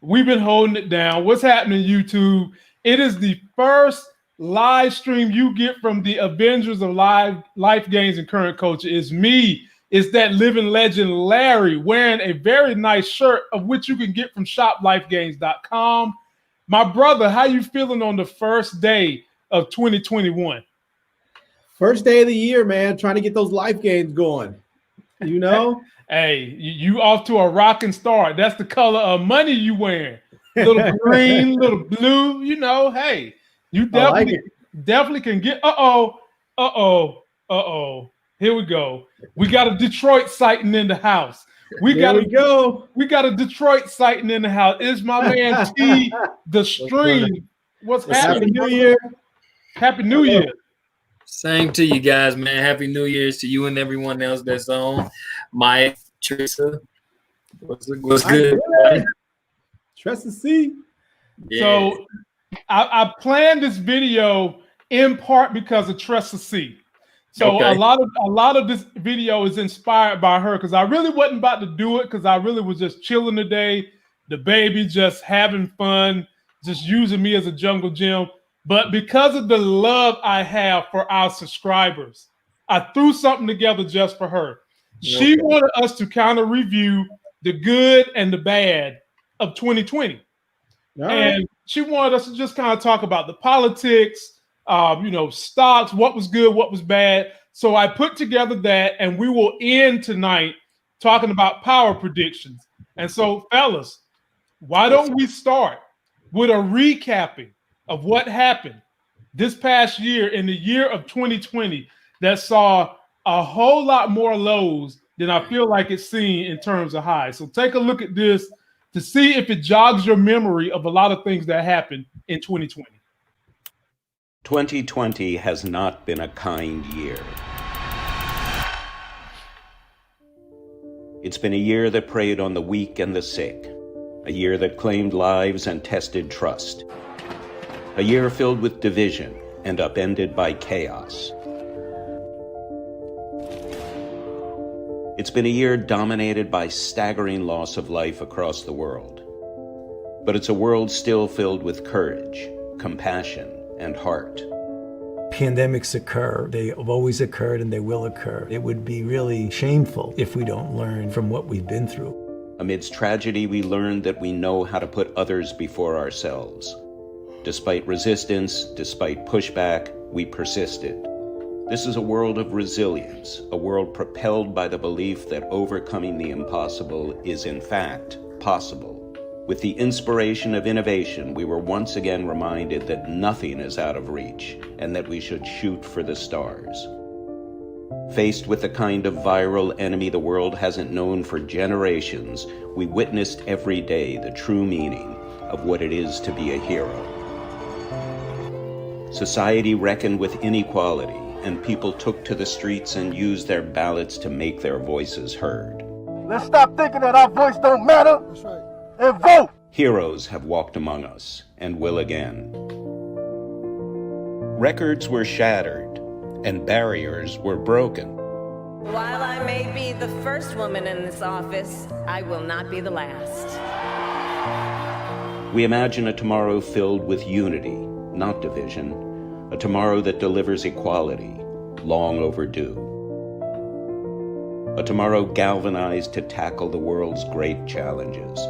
We've been holding it down. What's happening, YouTube? It is the first live stream you get from the Avengers of Life Gains and Current Culture. It's me. It's that living legend, Larry, wearing a very nice shirt, of which you can get from shoplifegains.com. My brother, how you feeling on the first day of 2021? First day of the year, man. Trying to get those life gains going. You know? Hey, you off to a rocking start. That's the color of money you wearing. Little green, little blue. You know, hey, you definitely can get. Here we go. We got a Detroit sighting in the house. We got a Detroit sighting in the house. It's my man T, the stream. What's happening? Happy New Year. Happy New Year. Same to you guys, man. Happy New Year's to you and everyone else that's on. Mike, Trissa, what's good? Trust to see. Yeah. So I planned this video in part because of Tressa C. So a lot of this video is inspired by her, because I really wasn't about to do it, because I really was just chilling today. The baby just having fun, just using me as a jungle gym. But because of the love I have for our subscribers, I threw something together just for her. She wanted us to kind of review the good and the bad of 2020. And she wanted us to just kind of talk about the politics, stocks, what was good, what was bad. So I put together that, and we will end tonight talking about power predictions. And so, fellas, why don't we start with a recapping of what happened this past year, in the year of 2020, that saw a whole lot more lows than I feel like it's seen in terms of highs. So take a look at this to see if it jogs your memory of a lot of things that happened in 2020. 2020 has not been a kind year. It's been a year that preyed on the weak and the sick, a year that claimed lives and tested trust, a year filled with division and upended by chaos. It's been a year dominated by staggering loss of life across the world. But it's a world still filled with courage, compassion, and heart. Pandemics occur. They have always occurred, and they will occur. It would be really shameful if we don't learn from what we've been through. Amidst tragedy, we learned that we know how to put others before ourselves. Despite resistance, despite pushback, we persisted. This is a world of resilience, a world propelled by the belief that overcoming the impossible is in fact possible. With the inspiration of innovation, we were once again reminded that nothing is out of reach and that we should shoot for the stars. Faced with the kind of viral enemy the world hasn't known for generations, we witnessed every day the true meaning of what it is to be a hero. Society reckoned with inequality, and people took to the streets and used their ballots to make their voices heard. Let's stop thinking that our voice don't matter. That's right. And vote! Heroes have walked among us and will again. Records were shattered and barriers were broken. While I may be the first woman in this office, I will not be the last. We imagine a tomorrow filled with unity, not division. A tomorrow that delivers equality, long overdue. A tomorrow galvanized to tackle the world's great challenges.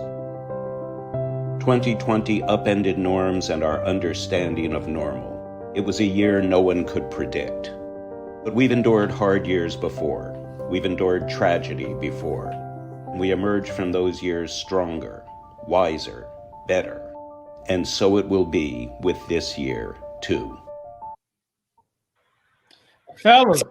2020 upended norms and our understanding of normal. It was a year no one could predict. But we've endured hard years before. We've endured tragedy before. We emerged from those years stronger, wiser, better. And so it will be with this year, too. Fellas,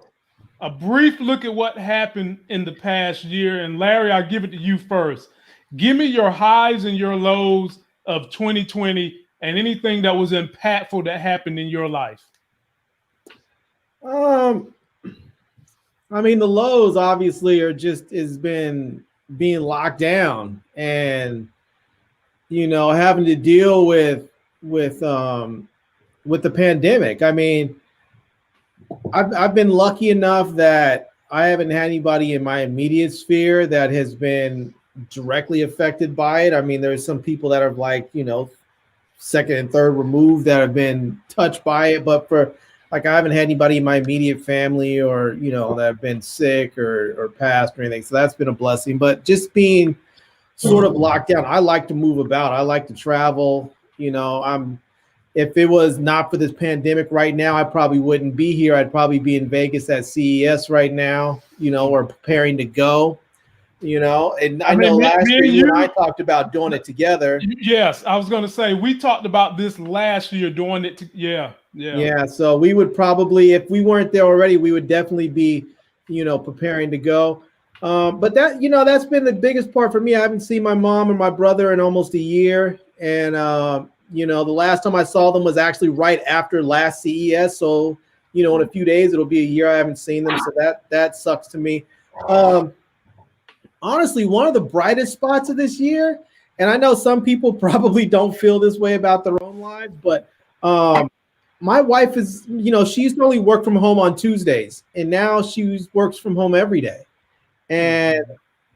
a brief look at what happened in the past year. And Larry, I'll give it to you first. Give me your highs and your lows of 2020 and anything that was impactful that happened in your life. I mean, the lows obviously are has been being locked down and, having to deal with the pandemic. I mean, I've been lucky enough that I haven't had anybody in my immediate sphere that has been directly affected by it. I mean, there's some people that are like, you know, second and third removed that have been touched by it, but for like, I haven't had anybody in my immediate family or, you know, that have been sick or passed or anything. So that's been a blessing. But just being sort of locked down, I like to move about. I like to travel. You know, if it was not for this pandemic right now, I probably wouldn't be here. I'd probably be in Vegas at CES right now, you know, or preparing to go, you know. And I know last year you and I talked about doing it together. Yes, I was going to say, we talked about this last year doing it. Yeah. So we would probably, if we weren't there already, we would definitely be, you know, preparing to go. But that, you know, that's been the biggest part for me. I haven't seen my mom and my brother in almost a year. And, you know, the last time I saw them was actually right after last CES. So, you know, in a few days, it'll be a year I haven't seen them. So that sucks to me. Honestly, one of the brightest spots of this year, and I know some people probably don't feel this way about their own lives, but my wife is, you know, she used to only work from home on Tuesdays, and now she works from home every day. And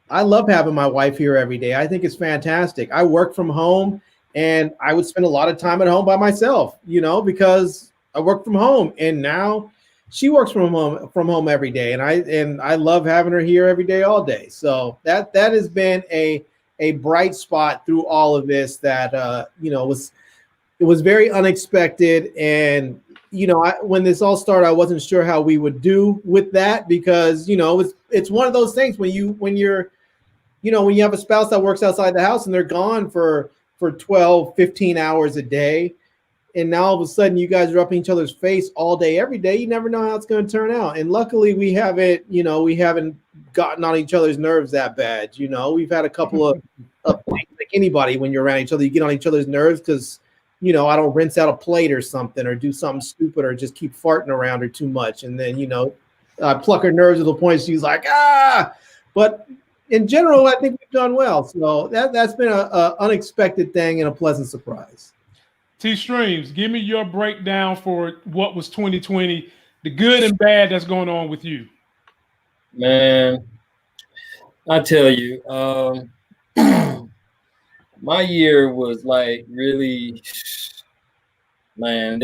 I love having my wife here every day. I think it's fantastic. I work from home, and I would spend a lot of time at home by myself, you know, because I work from home. And now she works from home every day, and I love having her here every day, all day. So that has been a bright spot through all of this. That you know, it was very unexpected. And you know, when this all started, I wasn't sure how we would do with that, because you know, it's one of those things when you have a spouse that works outside the house and they're gone for 12, 15 hours a day. And now all of a sudden you guys are up in each other's face all day, every day. You never know how it's going to turn out. And luckily we haven't gotten on each other's nerves that bad. You know, we've had a couple of things, like anybody, when you're around each other, you get on each other's nerves because, you know, I don't rinse out a plate or something, or do something stupid, or just keep farting around her too much. And then, you know, I pluck her nerves to the point she's like, ah. But in general, I think we've done well. So that's been a unexpected thing and a pleasant surprise. T Streams, give me your breakdown for what was 2020, the good and bad that's going on with you. Man, I tell you, my year was like really, man,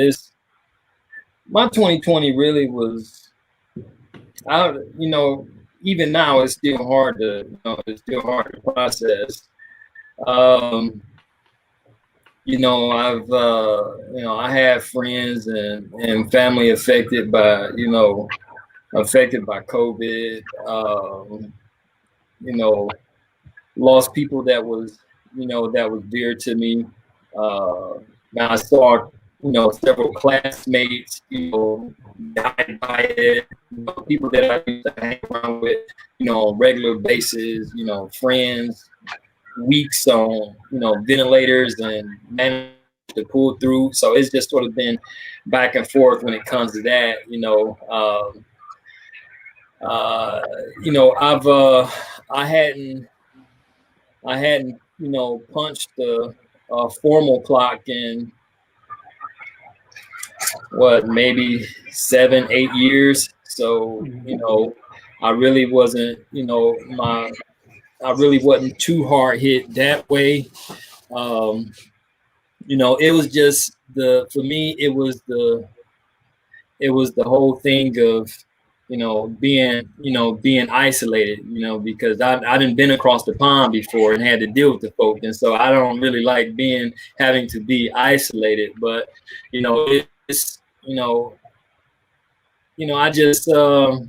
my 2020 really was, you know, even now it's still hard to process. You know, I have friends and family affected by COVID. You know, lost people that was dear to me. Now I saw, you know, several classmates, you know, died by it. You know, people that I used to hang around with, you know, on a regular basis. You know, friends, weeks on, you know, ventilators, and managed to pull through. So it's just sort of been back and forth when it comes to that. You know, I hadn't, you know, punched the formal clock in maybe 7-8 years. So, you know, I really wasn't, you know, I really wasn't too hard hit that way. You know, it was just for me, it was the whole thing of, you know, being isolated, you know, because I didn't been across the pond before and had to deal with the folk. And so I don't really like having to be isolated, but, you know, it's, you know, I just, you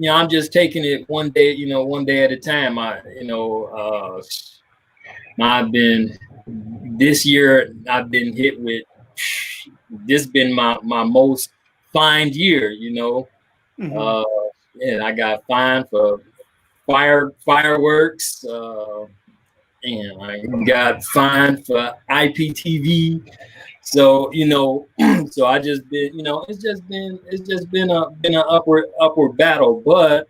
know, I'm just taking it one day at a time. This year I've been hit with, this been my most fined year, you know. And I got fined for fireworks, and I got fined for IPTV. So, you know, so I just been, you know, it's just been an upward battle, but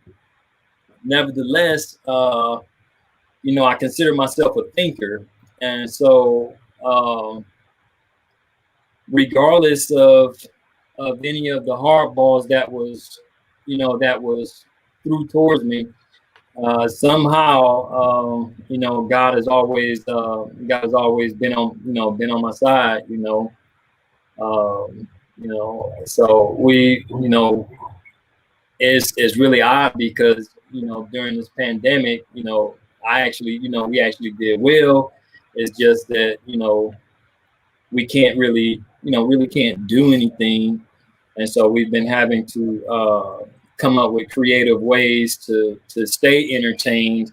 nevertheless, you know, I consider myself a thinker, and so regardless of any of the hardballs that was threw towards me, somehow, God has always been on my side. So it's really odd because during this pandemic, we actually did well. It's just that we can't really can't do anything, and so we've been having to come up with creative ways to stay entertained,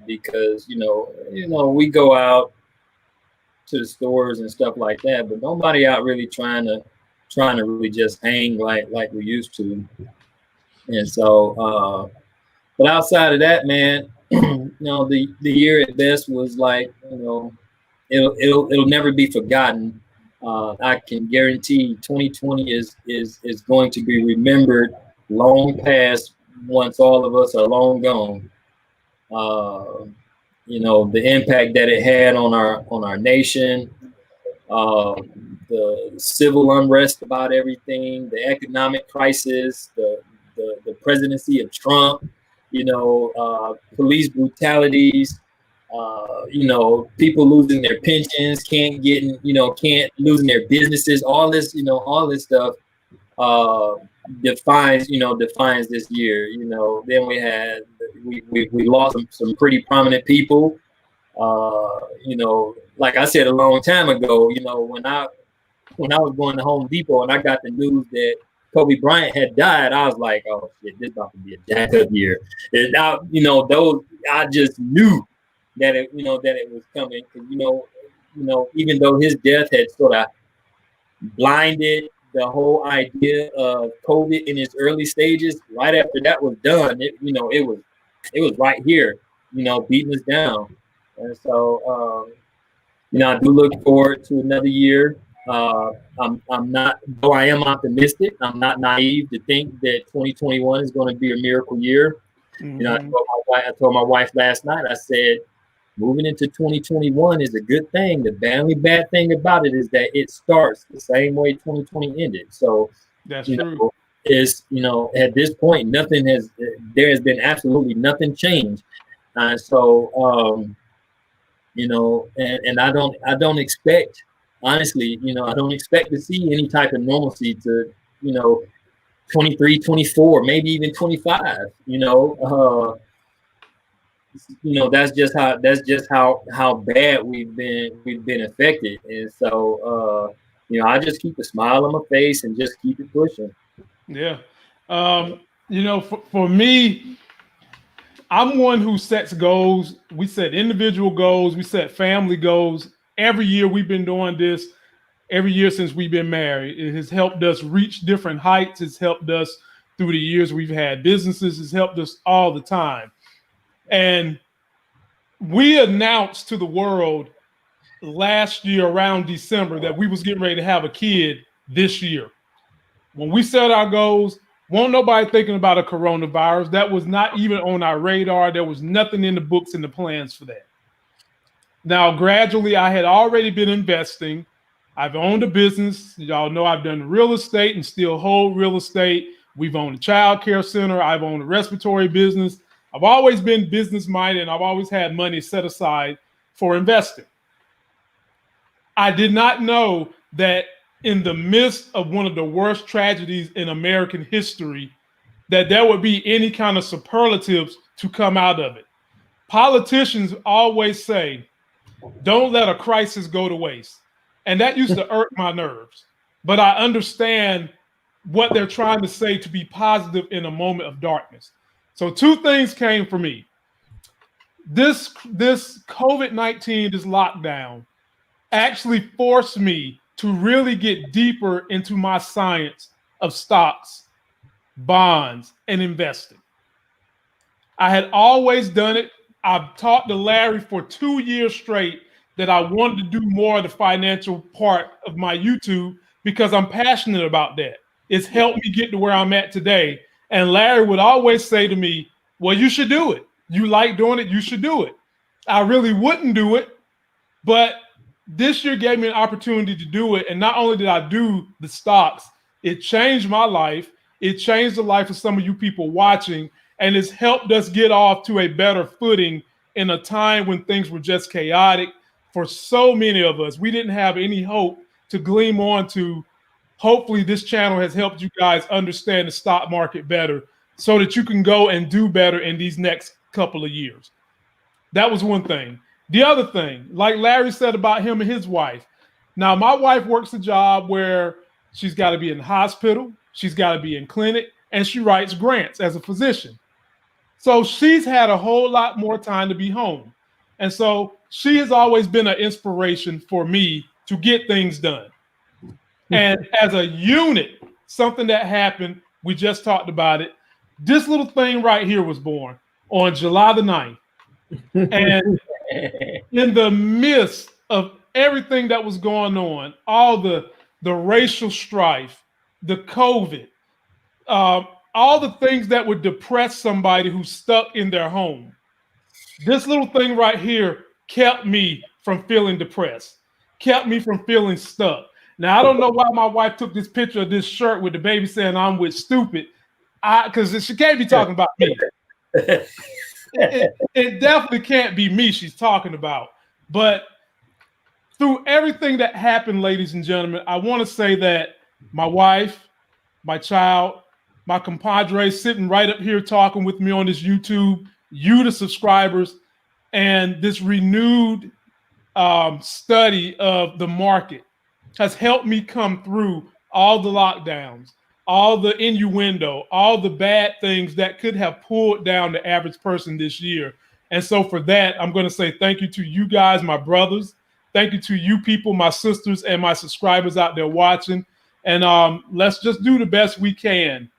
because we go out to the stores and stuff like that, but nobody out really trying to really just hang like we used to. And so, but outside of that, man, the year at best was like, it'll never be forgotten. I can guarantee 2020 is going to be remembered long past once all of us are long gone. The impact that it had on our nation, the civil unrest about everything, the economic crisis, the presidency of Trump, police brutalities, people losing their pensions, can't losing their businesses, all this stuff defines this year. Then we lost some pretty prominent people. Like I said a long time ago, when I was going to Home Depot and I got the news that Kobe Bryant had died, I was like, oh shit, this is about to be a jacked up year. And now, I just knew that it was coming. Even though his death had sort of blinded the whole idea of COVID in its early stages, right after that was done, it was right here, beating us down. And so, I do look forward to another year. I'm not, though I am optimistic, I'm not naive to think that 2021 is going to be a miracle year. Mm-hmm. I told my wife last night, I said, moving into 2021 is a good thing. The only bad thing about it is that it starts the same way 2020 ended. So that's true. At this point, there has been absolutely nothing changed. So, and I don't expect, honestly, I don't expect to see any type of normalcy to, 23, 24, maybe even 25, that's just how bad we've been affected. And so, I just keep a smile on my face and just keep it pushing. Yeah. For me, I'm one who sets goals. We set individual goals. We set family goals. Every year we've been doing this, every year since we've been married. It has helped us reach different heights. It's helped us through the years we've had businesses. It's helped us all the time. And we announced to the world last year around December that we was getting ready to have a kid this year. When we set our goals, won't nobody thinking about a coronavirus. That was not even on our radar. There was nothing in the books and the plans for that. Now, gradually, I had already been investing. I've owned a business. Y'all know I've done real estate and still hold real estate. We've owned a child care center. I've owned a respiratory business. I've always been business-minded, and I've always had money set aside for investing. I did not know that in the midst of one of the worst tragedies in American history, that there would be any kind of superlatives to come out of it. Politicians always say, don't let a crisis go to waste. And that used to irk my nerves. But I understand what they're trying to say to be positive in a moment of darkness. So two things came for me. This COVID-19, this lockdown, actually forced me to really get deeper into my science of stocks, bonds, and investing. I had always done it. I've talked to Larry for 2 years straight that I wanted to do more of the financial part of my YouTube because I'm passionate about that. It's helped me get to where I'm at today. And Larry would always say to me, well, you should do it. You like doing it, you should do it. I really wouldn't do it, but this year gave me an opportunity to do it. And not only did I do the stocks, it changed my life. It changed the life of some of you people watching. and it's helped us get off to a better footing in a time when things were just chaotic for so many of us. We didn't have any hope to gleam on to. Hopefully this channel has helped you guys understand the stock market better so that you can go and do better in these next couple of years. That was one thing. The other thing, like Larry said about him and his wife. Now, my wife works a job where she's got to be in the hospital, she's got to be in clinic, and she writes grants as a physician. So she's had a whole lot more time to be home. And so she has always been an inspiration for me to get things done. And as a unit, something that happened, we just talked about it. This little thing right here was born on July the 9th. And in the midst of everything that was going on, all the racial strife, the COVID, all the things that would depress somebody who's stuck in their home. This little thing right here kept me from feeling depressed, kept me from feeling stuck. Now, I don't know why my wife took this picture of this shirt with the baby saying I'm with stupid, because she can't be talking about me. It definitely can't be me she's talking about. But through everything that happened, ladies and gentlemen, I want to say that my wife, my child, my compadre sitting right up here talking with me on this YouTube, you the subscribers, and this renewed study of the market has helped me come through all the lockdowns, all the innuendo, all the bad things that could have pulled down the average person this year. And so for that, I'm going to say thank you to you guys, my brothers. Thank you to you people, my sisters and my subscribers out there watching. And let's just do the best we can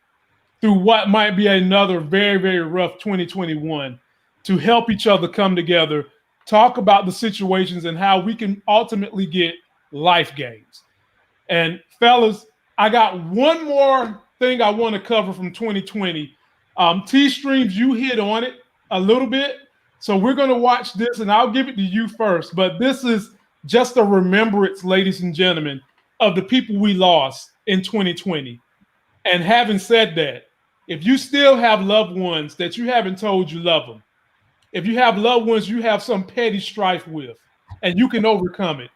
through what might be another very, very rough 2021 to help each other come together, talk about the situations and how we can ultimately get life gains. And fellas, I got one more thing I want to cover from 2020. T-Streams, you hit on it a little bit. So we're going to watch this and I'll give it to you first. But this is just a remembrance, ladies and gentlemen, of the people we lost in 2020. And having said that, if you still have loved ones that you haven't told you love them, if you have loved ones you have some petty strife with and you can overcome it,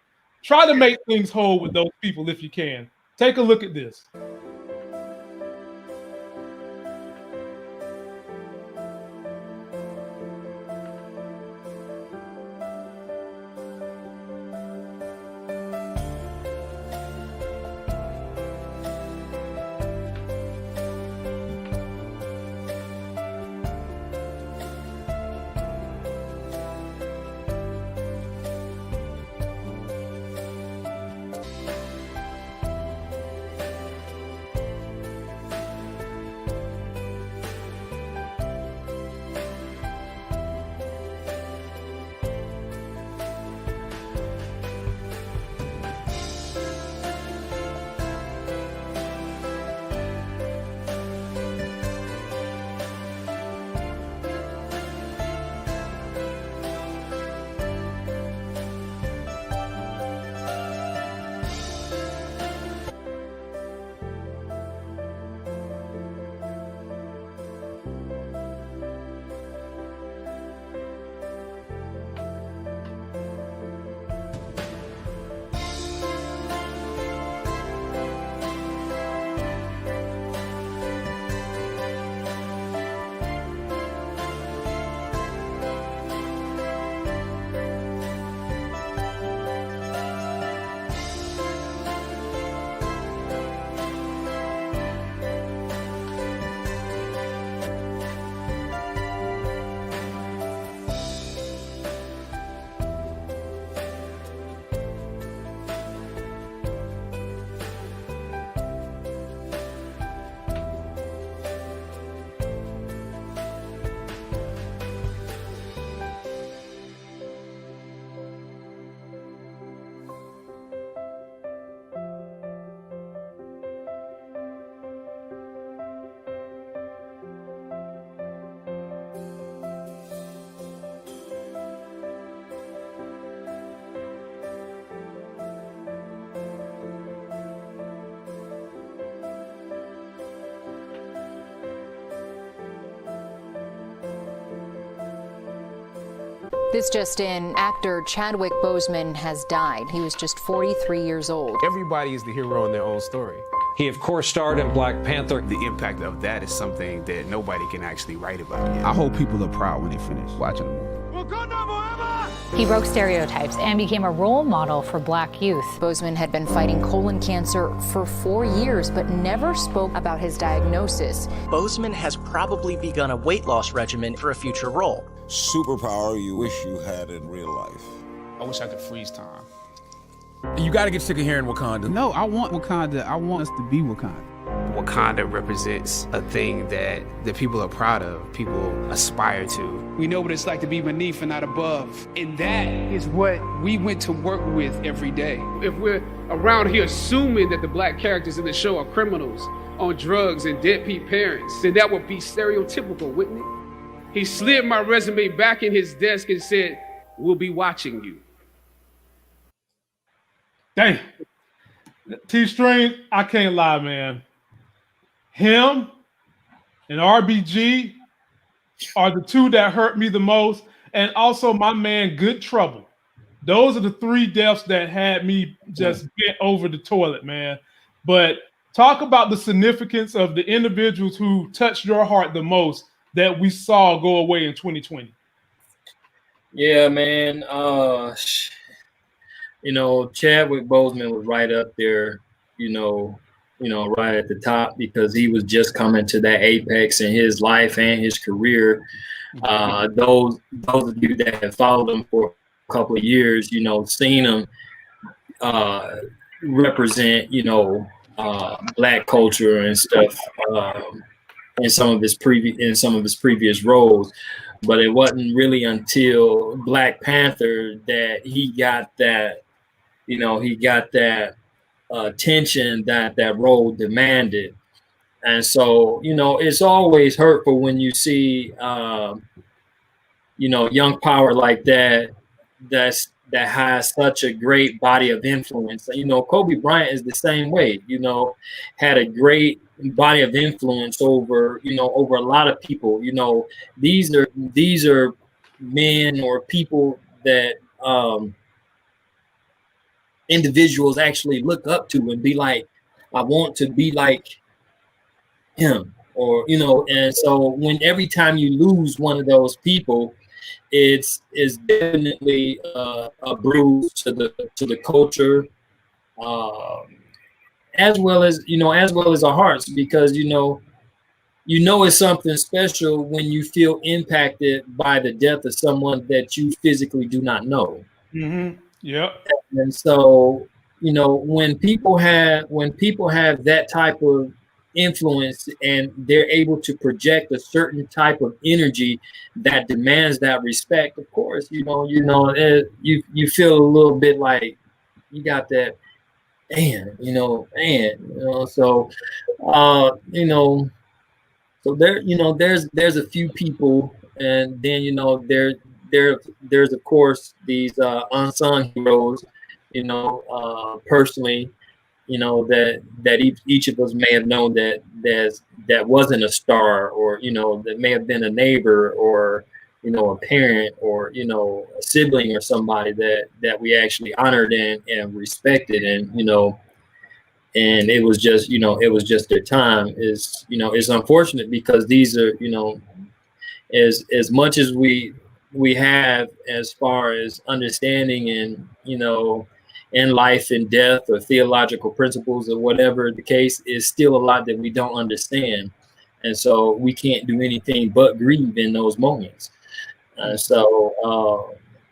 try to make things whole with those people if you can. Take a look at this. This just in, actor Chadwick Boseman has died. He was just 43 years old. Everybody is the hero in their own story. He, of course, starred in Black Panther. The impact of that is something that nobody can actually write about yet. I hope people are proud when they finish watching the movie. He broke stereotypes and became a role model for Black youth. Boseman had been fighting colon cancer for 4 years, but never spoke about his diagnosis. Boseman has probably begun a weight loss regimen for a future role. Superpower you wish you had in real life. I wish I could freeze time. You gotta get sick of hearing Wakanda. No, I want Wakanda. I want us to be Wakanda. Wakanda represents a thing that people are proud of, people aspire to. We know what it's like to be beneath and not above. And that is what we went to work with every day. If we're around here assuming that the Black characters in the show are criminals on drugs and deadbeat parents, then that would be stereotypical, wouldn't it? He slid my resume back in his desk and said, "We'll be watching you." Dang. T-String, I can't lie, man. Him and RBG are the two that hurt me the most. And also my man, Good Trouble. Those are the three deaths that had me just bent over the toilet, man. But talk about the significance of the individuals who touched your heart the most that we saw go away in 2020. Yeah, man. Chadwick Boseman was right up there, right at the top, because he was just coming to that apex in his life and his career. Those of you that have followed him for a couple of years, seen him represent, Black culture and stuff in some of his previous roles. But it wasn't really until Black Panther that he got that, attention that role demanded. And so, it's always hurtful when you see, young power like that has such a great body of influence. Kobe Bryant is the same way, had a great body of influence over a lot of people. These are men or people that individuals actually look up to and be like, I want to be like him, or and so every time you lose one of those people, it's definitely a bruise to the culture, as well as our hearts, because it's something special when you feel impacted by the death of someone that you physically do not know. Mm-hmm. Yep. And so, when people have that type of influence and they're able to project a certain type of energy that demands that respect, of course, you feel a little bit like you got that, so there's a few people, and then there's of course these unsung heroes, personally, that each of us may have known that wasn't a star, or that may have been a neighbor, or a parent, or a sibling, or somebody that we actually honored and respected, and and it was just their time. It's unfortunate, because these are as much as we have as far as understanding and in life and death, or theological principles, or whatever the case is, still a lot that we don't understand, and so we can't do anything but grieve in those moments. So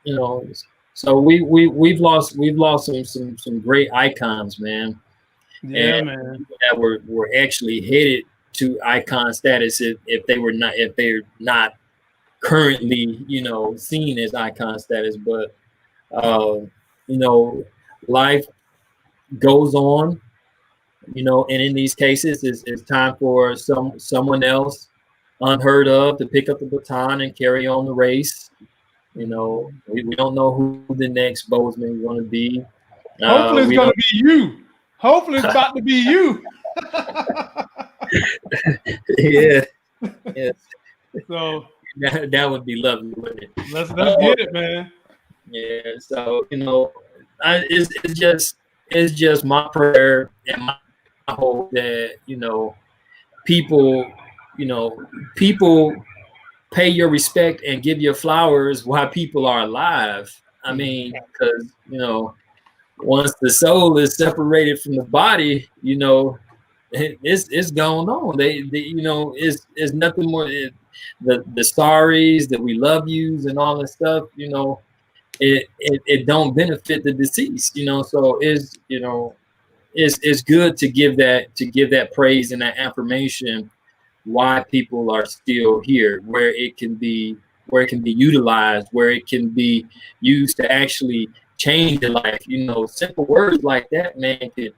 we've lost some great icons, man. Yeah, and man. That were actually headed to icon status if they're not currently seen as icon status. But life goes on, and in these cases it's time for someone else unheard of to pick up the baton and carry on the race. We don't know who the next Boseman is going to be. Hopefully it's going to be you. Hopefully it's about to be you. Yeah. Yes. So That would be lovely, wouldn't it? Let's get it, man. Yeah. So it's just my prayer and my hope that people pay your respect and give your flowers while people are alive. I mean, because once the soul is separated from the body, it's going on. It's nothing more. The sorries, that we love yous, and all that stuff. It don't benefit the deceased. So it's good to give that praise and that affirmation why people are still here, where it can be utilized, where it can be used to actually change your life. Simple words like that, man, could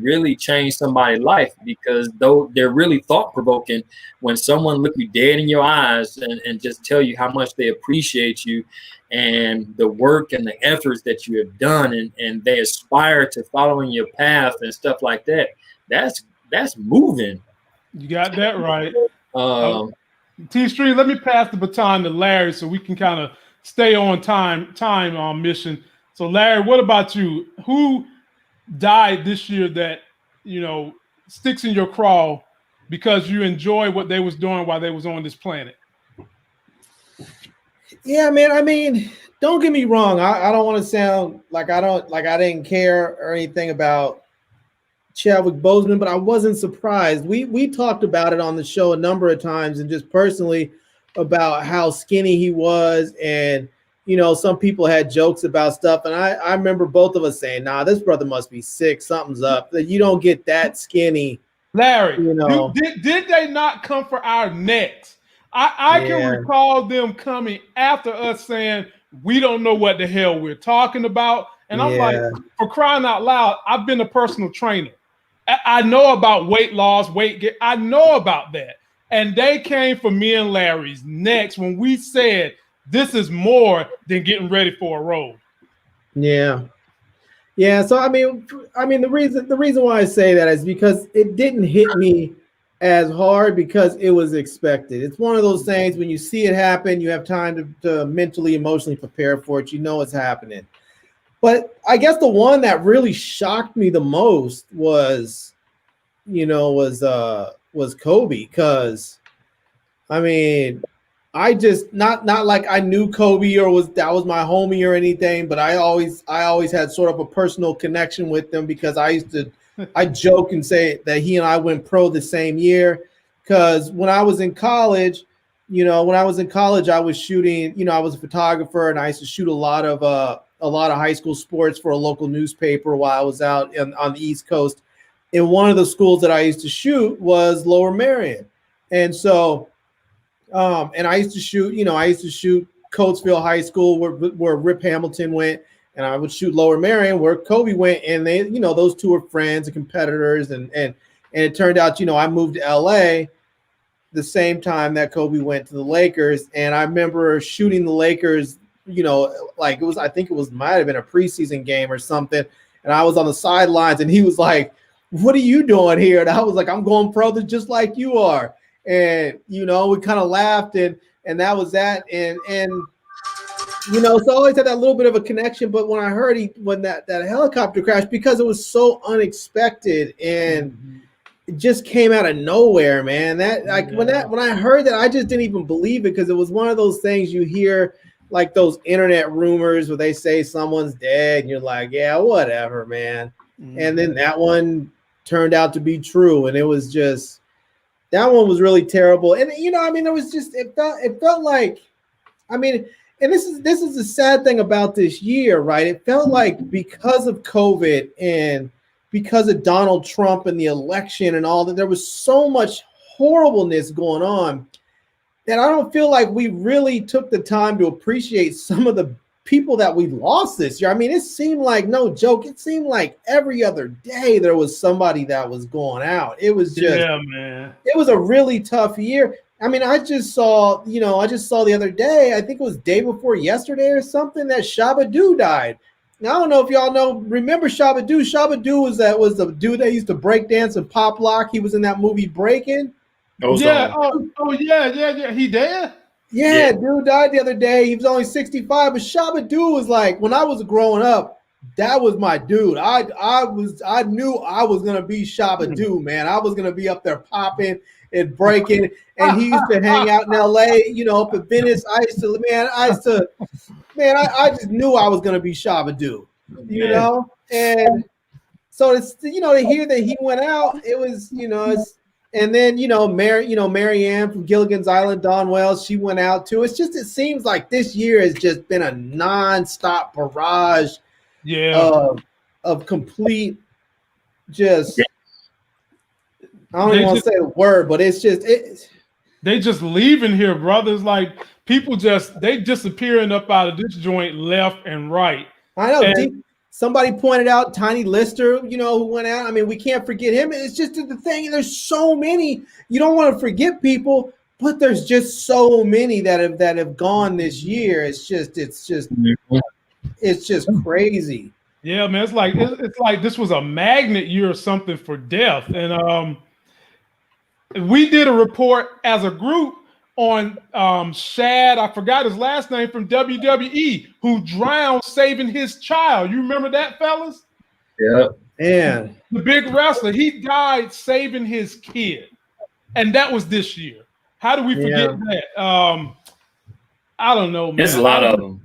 really change somebody's life, because though they're really thought-provoking. When someone look you dead in your eyes and just tell you how much they appreciate you and the work and the efforts that you have done, and they aspire to following your path and stuff like that, that's moving. You got that right. T-Stream, let me pass the baton to Larry so we can kind of stay on time on mission. So Larry, what about you? Who died this year that sticks in your craw because you enjoy what they was doing while they was on this planet? Yeah, man. I mean, don't get me wrong. I don't want to sound like I didn't care or anything about Chadwick Boseman, but I wasn't surprised. We talked about it on the show a number of times, and just personally about how skinny he was, and some people had jokes about stuff, and I remember both of us saying, "Nah, this brother must be sick. Something's up. That you don't get that skinny." Larry, did they not come for our necks? I can recall them coming after us saying, "We don't know what the hell we're talking about," and I'm like, for crying out loud, I've been a personal trainer. I know about weight loss, weight gain. I know about that. And they came for me and Larry's necks when we said this is more than getting ready for a role. Yeah. So I mean, the reason why I say that is because it didn't hit me as hard because it was expected. It's one of those things when you see it happen, you have time to mentally, emotionally prepare for it. You know it's happening. But I guess the one that really shocked me the most was Kobe, because I mean, I just not like I knew Kobe or that was my homie or anything, but I always had sort of a personal connection with them because I joke and say that he and I went pro the same year, because when I was in college, I was shooting, I was a photographer, and I used to shoot a lot of high school sports for a local newspaper while I was out on the East Coast. And one of the schools that I used to shoot was Lower Merion. And so, and I used to shoot Coatesville High School where Rip Hamilton went, and I would shoot Lower Merion where Kobe went. And they, those two were friends and competitors. And it turned out, I moved to LA the same time that Kobe went to the Lakers. And I remember shooting the Lakers, I think it might have been a preseason game or something. And I was on the sidelines, and he was like, "What are you doing here?" And I was like, "I'm going pro just like you are." And, we kind of laughed, and that was that. And so I always had that little bit of a connection. But when I heard when that helicopter crashed, because it was so unexpected and it just came out of nowhere, man. When I heard that, I just didn't even believe it, because it was one of those things you hear, like those internet rumors where they say someone's dead, and you're like, yeah, whatever, man. And then that one turned out to be true, and it was just, that one was really terrible. And it was just, it felt like, and this is the sad thing about this year, right? It felt like because of COVID and because of Donald Trump and the election and all that, there was so much horribleness going on that I don't feel like we really took the time to appreciate some of the people that we lost this year. I mean, it seemed like, no joke, it seemed like every other day there was somebody that was going out. It was just, man. It was a really tough year. I mean, I just saw the other day, I think it was day before yesterday or something, that Shabba-Doo died. Now, I don't know if y'all remember Shabba-Doo. Shabba-Doo was the dude that used to break dance and pop lock. He was in that movie Breakin'. Yeah. Oh, yeah. He dead? Yeah, dude died the other day. He was only 65, but Shabba Doo was like, when I was growing up, that was my dude. I knew I was gonna be Shabba Doo, man. I was gonna be up there popping and breaking. And he used to hang out in LA, up at Venice. I just knew I was gonna be Shabba Doo, And so it's to hear that he went out, it was, and then Mary Ann from Gilligan's Island, Dawn Wells, she went out too. It seems like this year has just been a nonstop barrage of complete just I don't even want to say the word, but it's just they just leaving here, brothers. Like people they disappearing up out of this joint left and right. I know. Somebody pointed out Tiny Lister, who went out. I mean, we can't forget him. It's just the thing. There's so many. You don't want to forget people, but there's just so many that have gone this year. It's just crazy. Yeah, man. It's like this was a magnet year or something for death. And we did a report as a group on Shad, I forgot his last name, from WWE, who drowned saving his child. You remember that, fellas? Yeah. Man. The big wrestler, he died saving his kid. And that was this year. How do we forget that? I don't know, man. There's a lot of them.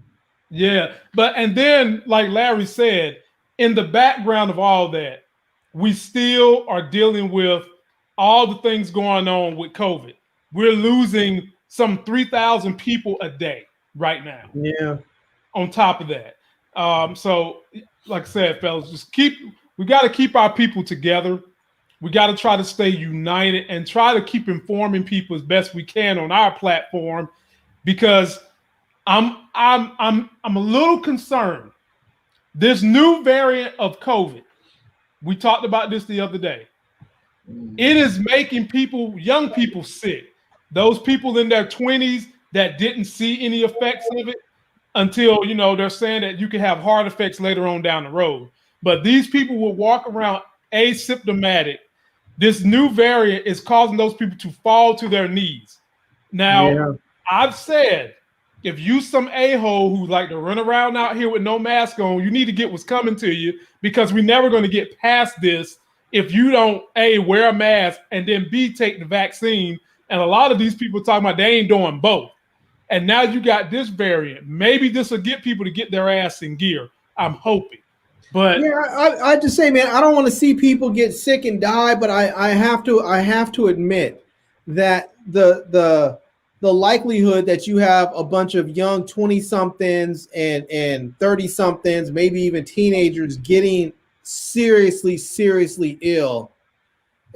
Yeah. And then, like Larry said, in the background of all that, we still are dealing with all the things going on with COVID. We're losing some 3,000 people a day right now. Yeah. On top of that. So like I said, fellas, we got to keep our people together. We got to try to stay united and try to keep informing people as best we can on our platform, because I'm a little concerned. This new variant of COVID, we talked about this the other day. It is making young people sick. Those people in their 20s that didn't see any effects of it until, they're saying that you can have heart effects later on down the road. But these people will walk around asymptomatic. This new variant is causing those people to fall to their knees. Now, I've said, if you some a-hole who like to run around out here with no mask on, you need to get what's coming to you, because we're never going to get past this if you don't, A, wear a mask, and then B, take the vaccine. And a lot of these people talking about they ain't doing both. And now you got this variant. Maybe this will get people to get their ass in gear. I'm hoping. But I just say, man, I don't want to see people get sick and die, but I have to admit that the likelihood that you have a bunch of young 20-somethings and 30-somethings, maybe even teenagers getting seriously ill,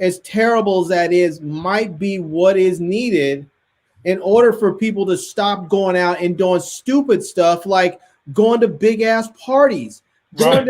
as terrible as that is, might be what is needed in order for people to stop going out and doing stupid stuff like going to big ass parties. Just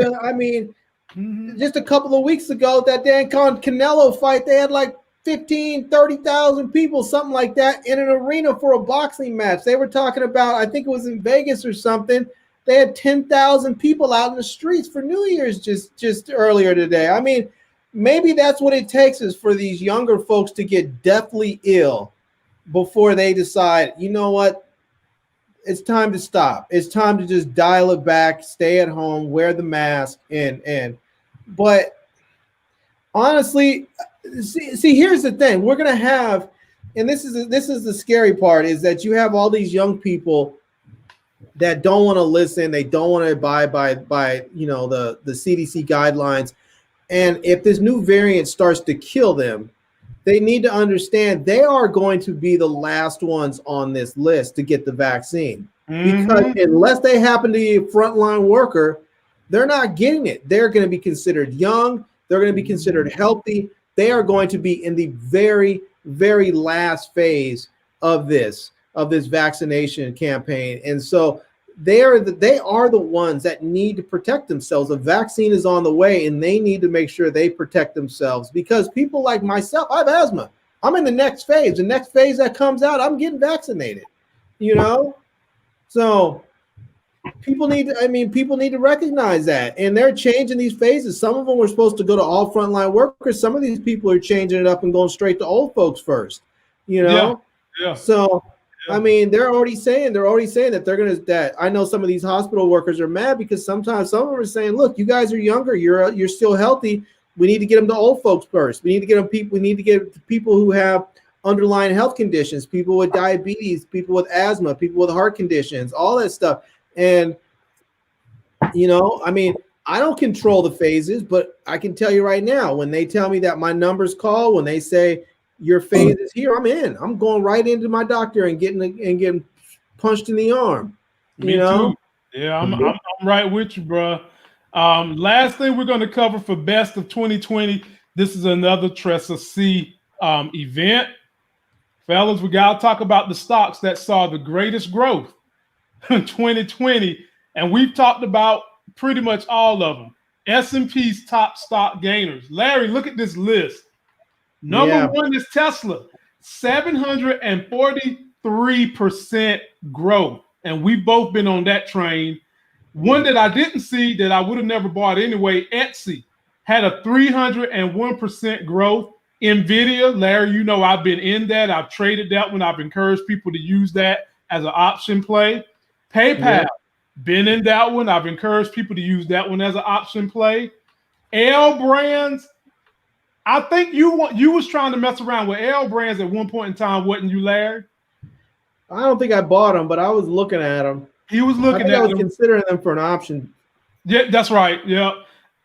a couple of weeks ago, that Dan Canelo fight, they had like 30,000 people, something like that, in an arena for a boxing match. They were talking about, I think it was in Vegas or something, they had 10,000 people out in the streets for New Year's just earlier today. I mean, maybe that's what it takes, is for these younger folks to get deathly ill before they decide, you know what, it's time to stop. It's time to just dial it back, stay at home, wear the mask, but honestly, see, here's the thing. We're gonna have, and this is the scary part, is that you have all these young people that don't want to listen, they don't want to abide by the CDC guidelines. And if this new variant starts to kill them, they need to understand they are going to be the last ones on this list to get the vaccine. Because unless they happen to be a frontline worker, they're not getting it. They're going to be considered young. They're going to be considered healthy. They are going to be in the very, very last phase of this vaccination campaign. And so they are the ones that need to protect themselves. A vaccine is on the way, and they need to make sure they protect themselves, because people like myself, I have asthma. I'm in the next phase. The next phase that comes out, I'm getting vaccinated, So people need to recognize that, and they're changing these phases. Some of them were supposed to go to all frontline workers. Some of these people are changing it up and going straight to old folks first, Yeah. So I mean, they're already saying that they're gonna. That I know some of these hospital workers are mad because sometimes some of them are saying, "Look, you guys are younger. You're still healthy. We need to get them to old folks first. We need to get them people. We need to get people who have underlying health conditions, people with diabetes, people with asthma, people with heart conditions, all that stuff." And I mean, I don't control the phases, but I can tell you right now, when they tell me that my numbers call, when they say your phase is here, I'm in. I'm going right into my doctor and getting punched in the arm. Me too. Yeah, I'm right with you, bro. Last thing we're going to cover for best of 2020. This is another Tressa C event, fellas. We got to talk about the stocks that saw the greatest growth in 2020, and we've talked about pretty much all of them. S&P's top stock gainers. Larry, look at this list. Number one is Tesla, 743% growth. And we've both been on that train. One that I didn't see that I would have never bought anyway, Etsy, had a 301% growth. NVIDIA, Larry, I've been in that. I've traded that one. I've encouraged people to use that as an option play. PayPal, been in that one. I've encouraged people to use that one as an option play. L Brands, I think you was trying to mess around with L Brands at one point in time, wasn't you, Larry? I don't think I bought them, but I was looking at them. He was looking at them. I was considering them for an option. Yeah, that's right. Yeah.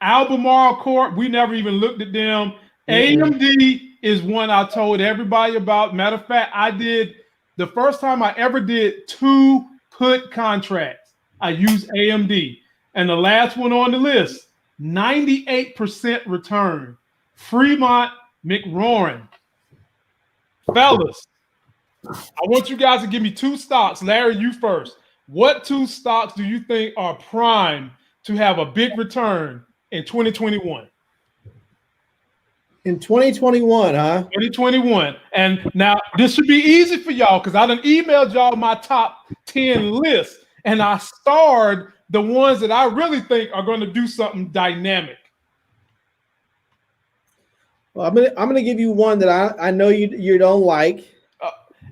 Albemarle Corp, we never even looked at them. AMD is one I told everybody about. Matter of fact, the first time I ever did 2 put contracts, I used AMD. And the last one on the list, 98% return. Fremont McRoran. Fellas, I want you guys to give me 2 stocks. Larry, you first. What 2 stocks do you think are primed to have a big return in 2021? In 2021, huh? 2021. And now this should be easy for y'all because I done emailed y'all my top 10 list, and I starred the ones that I really think are going to do something dynamic. Well, I'm gonna give you one that I know you don't like.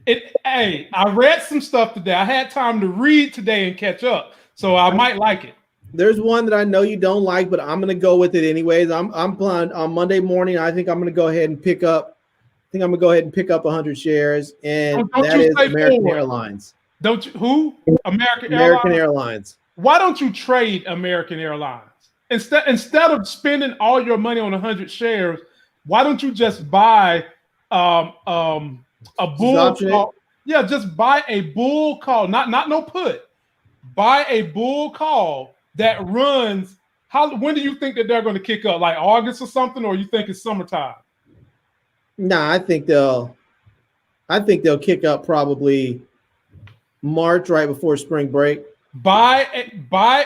Hey, I read some stuff today. I had time to read today and catch up, so I might like it. There's one that I know you don't like, but I'm gonna go with it anyways. I'm planning on Monday morning. I think I'm gonna go ahead and pick up. 100 shares, and that is American Airlines. Don't you? Who? American Airlines. Why don't you trade American Airlines instead of spending all your money on 100 shares? Why don't you just buy a bull call? Yeah, just buy a bull call, not no put. Buy a bull call that runs. When do you think that they're going to kick up? Like August or something, or you think it's summertime? Nah, I think they'll kick up probably March, right before spring break. Buy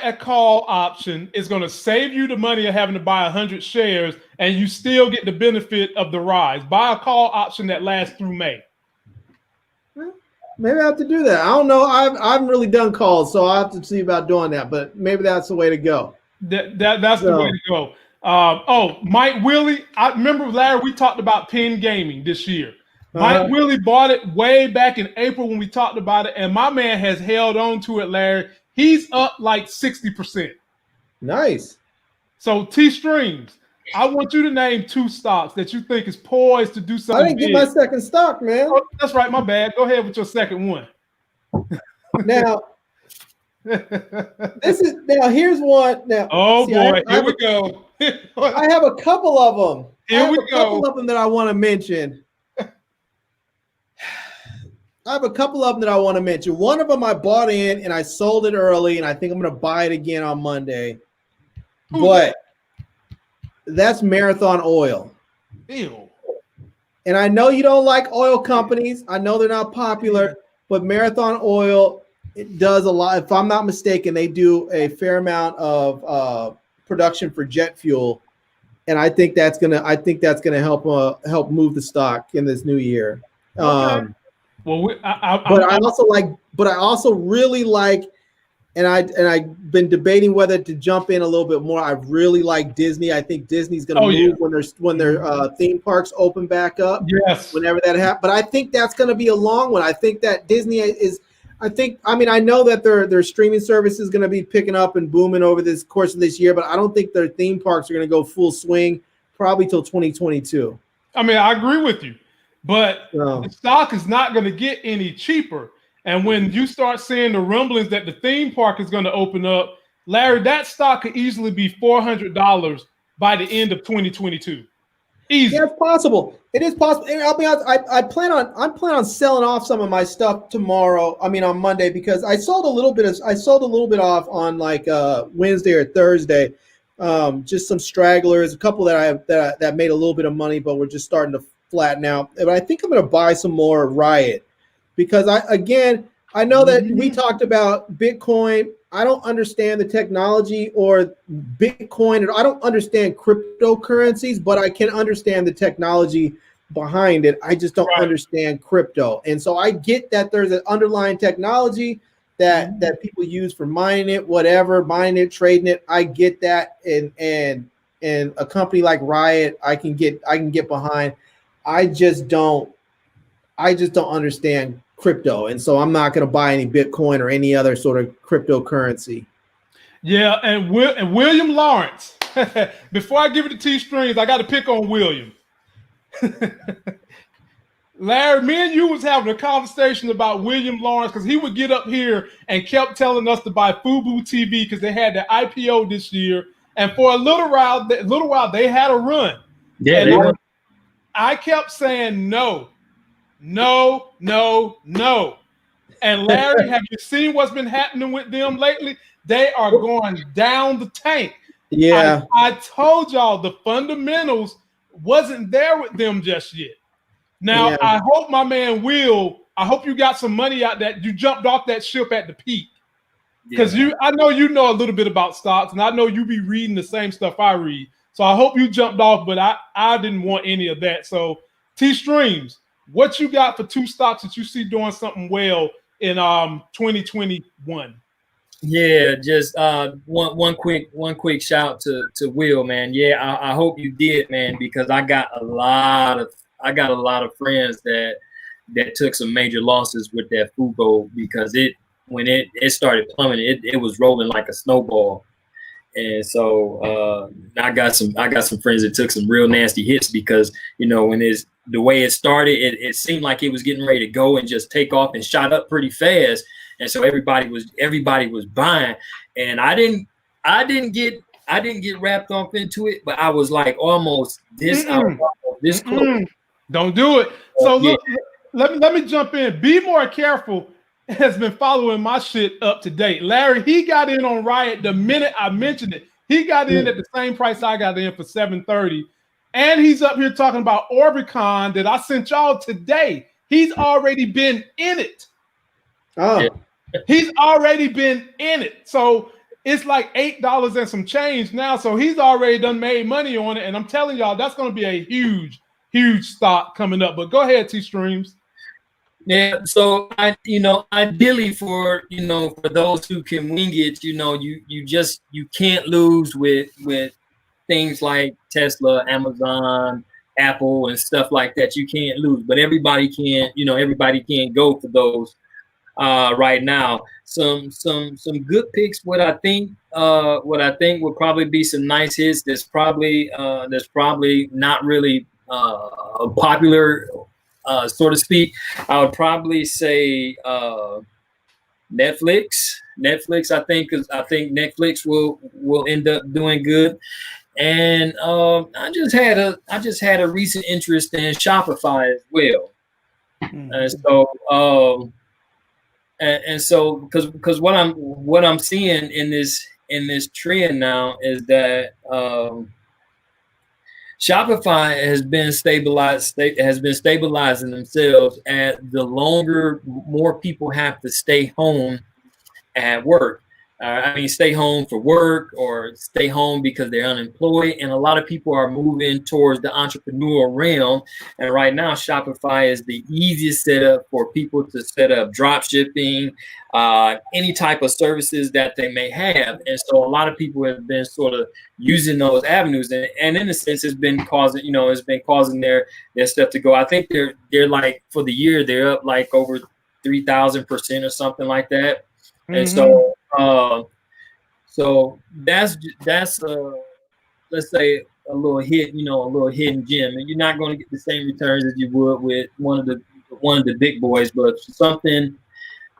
a call option. It's going to save you the money of having to buy 100 shares, and you still get the benefit of the rise. Buy a call option that lasts through May. Maybe I have to do that. I don't know. I haven't really done calls, so I have to see about doing that. But maybe that's the way to go. That's the way to go. Mike Willie. I remember, Larry, we talked about Penn Gaming this year. Mike Willie bought it way back in April when we talked about it, and my man has held on to it, Larry. He's up like 60%. Nice. So T-Streams, I want you to name 2 stocks that you think is poised to do something. I didn't get my second stock, man. Oh, that's right, my bad. Go ahead with your second one. Now, here's one. Now, here we go. I have a couple of them. Here we go. A couple of them that I want to mention. One of them I bought in and I sold it early, and I think I'm going to buy it again on Monday. But that's Marathon Oil. Ew. And I know you don't like oil companies. I know they're not popular, but Marathon Oil, it does a lot. If I'm not mistaken, they do a fair amount of production for jet fuel, and I think that's gonna help move the stock in this new year. Okay. I also really like I've been debating whether to jump in a little bit more. I really like Disney. I think Disney's going to move when their theme parks open back up. Yes, whenever that happens. But I think that's going to be a long one. I think that Disney is. I know that their streaming service is going to be picking up and booming over this course of this year, but I don't think their theme parks are going to go full swing probably till 2022. I mean, I agree with you, but the stock is not going to get any cheaper. And when you start seeing the rumblings that the theme park is going to open up, Larry, that stock could easily be $400 by the end of 2022. Easy. Yeah, it's possible. It is possible. And I'll be honest, I plan on selling off some of my stuff tomorrow. I mean on Monday, because I sold a little bit off on like Wednesday or Thursday. Just some stragglers, a couple that made a little bit of money, but we're just starting to flatten out. But I think I'm going to buy some more Riot, because I know that we talked about Bitcoin. I don't understand the technology or Bitcoin. I don't understand cryptocurrencies, but I can understand the technology behind it. I just don't understand crypto. And so I get that there's an underlying technology that people use for mining it, trading it. I get that. And a company like Riot, I can get behind. I just don't understand crypto, and so I'm not going to buy any Bitcoin or any other sort of cryptocurrency. Yeah, and William Lawrence. Before I give it to T Strings, I got to pick on William. Larry, me and you was having a conversation about William Lawrence, because he would get up here and kept telling us to buy Fubo TV because they had the IPO this year, and for a little while they had a run. Yeah, and I kept saying no. And Larry, have you seen what's been happening with them lately? They are going down the tank. Yeah. I told y'all the fundamentals wasn't there with them just yet. Now, I hope my man I hope you got some money out that you jumped off that ship at the peak. Because I know you know a little bit about stocks, and I know you be reading the same stuff I read. So I hope you jumped off, but I didn't want any of that. So T Streams, what you got for two stocks that you see doing something well in 2021? Yeah, just one quick shout to Will, man. Yeah, I hope you did, man, because I got a lot of friends that took some major losses with that Fubo, because when it started plummeting, it was rolling like a snowball. And so I got some friends that took some real nasty hits, because when the way it started, it seemed like it was getting ready to go and just take off and shot up pretty fast. And so everybody was buying, and I didn't get wrapped up into it, but I was like almost this close. Don't do it. So look, let me jump in. Be More Careful has been following my shit up to date. Larry, he got in on Riot the minute I mentioned it. He got in at the same price I got in for $7.30. And he's up here talking about Orbicon that I sent y'all today. He's already been in it. Oh. He's already been in it. So it's like $8 and some change now. So he's already done made money on it. And I'm telling y'all, that's going to be a huge, huge stock coming up. But go ahead, T Streams. Yeah, so ideally for those who can wing it, you can't lose with things like Tesla, Amazon, Apple, and stuff like that. You can't lose, but everybody can go for those right now. Some good picks. What I think would probably be some nice hits. There's probably not really popular. So to speak, I would probably say Netflix. I think Netflix will end up doing good. And I just had a recent interest in Shopify as well. And so because what I'm seeing in this trend now is that Shopify has been stabilizing themselves as the longer more people have to stay home at work. I mean, stay home for work or stay home because they're unemployed. And a lot of people are moving towards the entrepreneurial realm. And right now, Shopify is the easiest setup for people to set up drop shipping, any type of services that they may have. And so a lot of people have been sort of using those avenues. And in a sense, it's been causing, their stuff to go. I think they're like, for the year, they're up like over 3,000% or something like that. And so, so that's let's say a little hidden gem, and you're not going to get the same returns as you would with one of the big boys, but something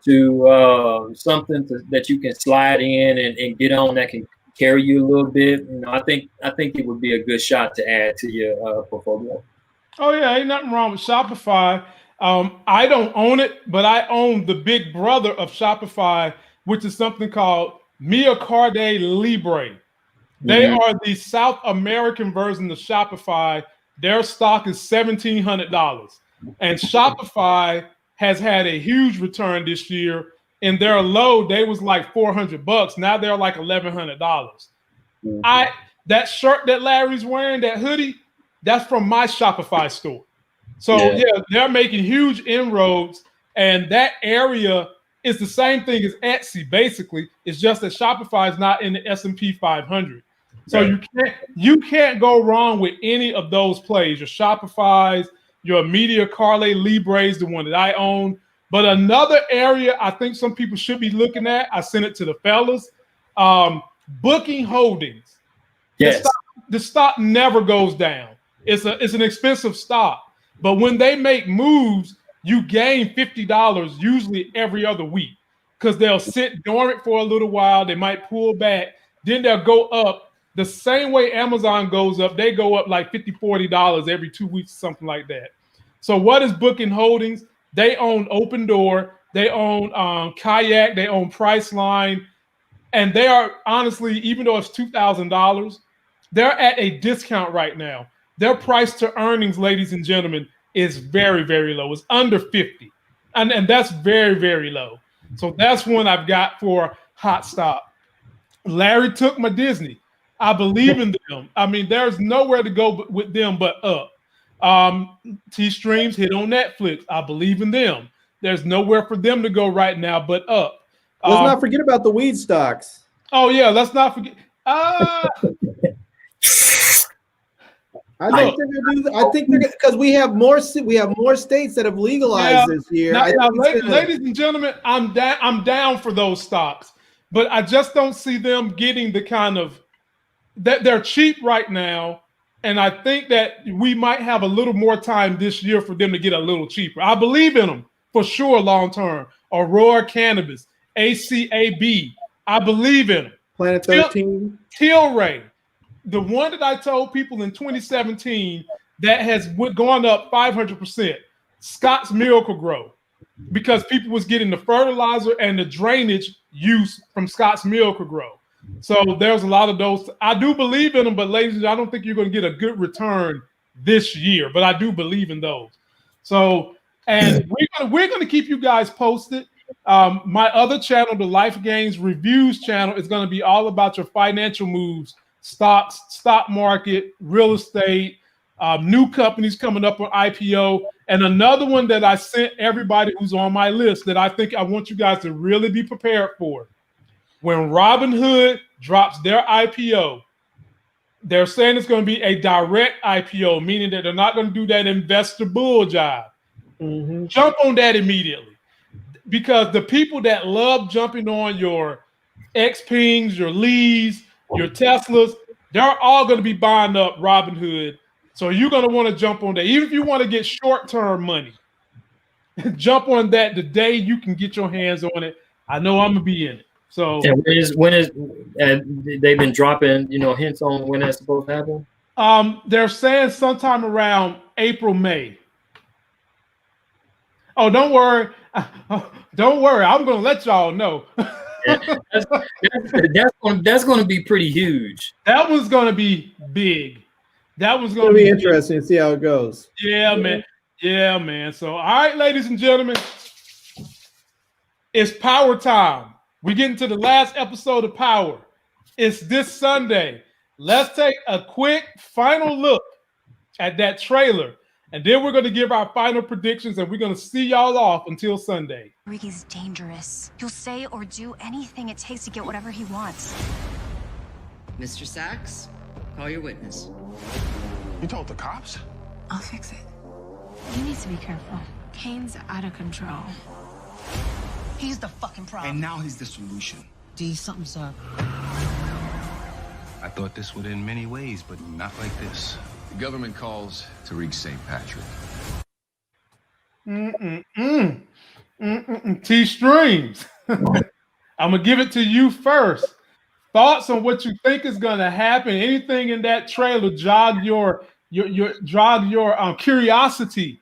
that you can slide in and get on that can carry you a little bit. I think it would be a good shot to add to your portfolio. Oh yeah, ain't nothing wrong with Shopify. I don't own it, but I own the big brother of Shopify, which is something called Miocard Libre. They are the South American version of Shopify. Their stock is $1,700. And Shopify has had a huge return this year. In their low, they was like $400. Now they're like $1,100. That shirt that Larry's wearing, that hoodie, that's from my Shopify store. So yeah, they're making huge inroads, and that area is the same thing as Etsy. Basically, it's just that Shopify is not in the S&P 500. So you can't go wrong with any of those plays. Your Shopify's, your Miocard Libre's, the one that I own. But another area I think some people should be looking at, I sent it to the fellas, Booking Holdings. Yes. The stock never goes down. It's an expensive stock. But when they make moves, you gain $50 usually every other week, because they'll sit dormant for a little while. They might pull back. Then they'll go up the same way Amazon goes up. They go up like $50, $40 every 2 weeks, something like that. So what is Booking Holdings? They own Open Door. They own Kayak. They own Priceline. And they are, honestly, even though it's $2,000, they're at a discount right now. Their price to earnings, ladies and gentlemen, is very, very low. It's under 50. And that's very, very low. So that's one I've got for hot stop. Larry took my Disney. I believe in them. I mean, there's nowhere to go with them but up. T-Streams hit on Netflix. I believe in them. There's nowhere for them to go right now but up. Let's not forget about the weed stocks. Oh yeah, let's not forget. I think they're because we have more states that have legalized this year. Now, ladies and gentlemen, I'm down for those stocks, but I just don't see them getting the kind of that they're cheap right now, and I think that we might have a little more time this year for them to get a little cheaper. I believe in them for sure long term. Aurora Cannabis, ACAB, I believe in them. Planet 13, Tilray. The one that I told people in 2017 that has gone up 500%, Scott's Miracle-Gro, because people was getting the fertilizer and the drainage use from Scott's Miracle-Gro. So there's a lot of those. I do believe in them, but ladies, I don't think you're going to get a good return this year, but I do believe in those. So, and we're going to keep you guys posted. My other channel, the Life Gains Reviews channel, is going to be all about your financial moves. Stocks, stock market, real estate, new companies coming up on IPO, and another one that I sent everybody who's on my list that I think I want you guys to really be prepared for. When Robinhood drops their IPO, they're saying it's going to be a direct IPO, meaning that they're not going to do that investor bull job. Jump on that immediately, because the people that love jumping on your XPings, your Lees, your Teslas, they're all going to be buying up Robinhood. So you're going to want to jump on that. Even if you want to get short-term money, jump on that the day you can get your hands on it. I know I'm going to be in it. So when is they've been dropping, hints on when that's supposed to happen? They're saying sometime around April, May. Oh, don't worry. Don't worry. I'm going to let y'all know. That's going to be pretty huge. That one's going to be big. That one's going to be interesting to see how it goes. Yeah, man. Yeah, man. So, all right, ladies and gentlemen, it's power time. we get into the last episode of Power. It's this Sunday. Let's take a quick final look at that trailer, and then we're going to give our final predictions, and we're going to see y'all off until Sunday. Ricky's dangerous. He'll say or do anything it takes to get whatever he wants. Mr. Sachs, call your witness. You told the cops? I'll fix it. You need to be careful. Kane's out of control. He's the fucking problem. And now he's the solution. D, something's up. I thought this would end many ways, but not like this. The government calls Tariq St. Patrick. T-Streams. I'm gonna give it to you first. Thoughts on what you think is gonna happen? Anything in that trailer jog your curiosity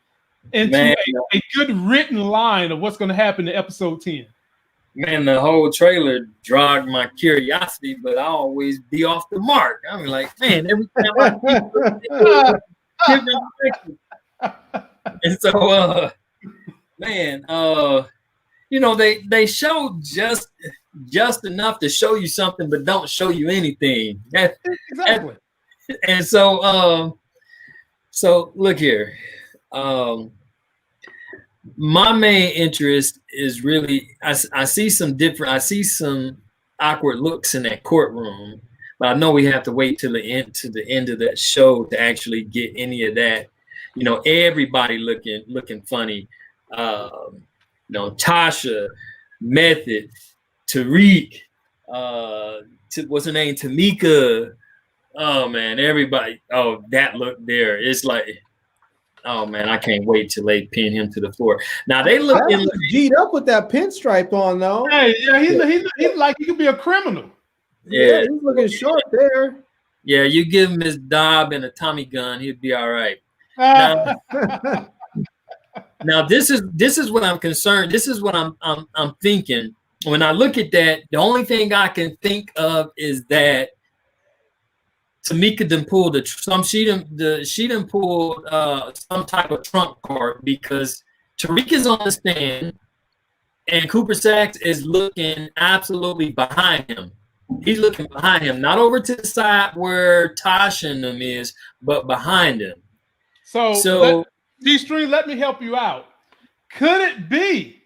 into a good written line of what's gonna happen in episode 10? Man, the whole trailer jogged my curiosity, but I always be off the mark. I'm like, man, every time I and so man, you know, they show just enough to show you something, but don't show you anything. Exactly. And so so look here. My main interest is really I see some awkward looks in that courtroom, but I know we have to wait till the end of that show to actually get any of that. You know, everybody looking funny. You know, Tasha, Method, Tariq, what's her name, Tamika. Oh man, everybody. Oh, that look there. It's like, oh man, I can't wait till they pin him to the floor. Now they look G'd up with that pinstripe on though. Hey, yeah, he's like he could be a criminal. Yeah, he's looking short there. Yeah, you give him his Dob and a Tommy gun, he'd be all right. Now this is what I'm concerned. This is what I'm thinking. When I look at that, the only thing I can think of is that Tamika done pulled she done pulled some type of trump card, because Tariq is on the stand and Cooper Sachs is looking absolutely behind him. He's looking behind him, not over to the side where Tasha and them is, but behind him. So D-Stream, let me help you out. Could it be?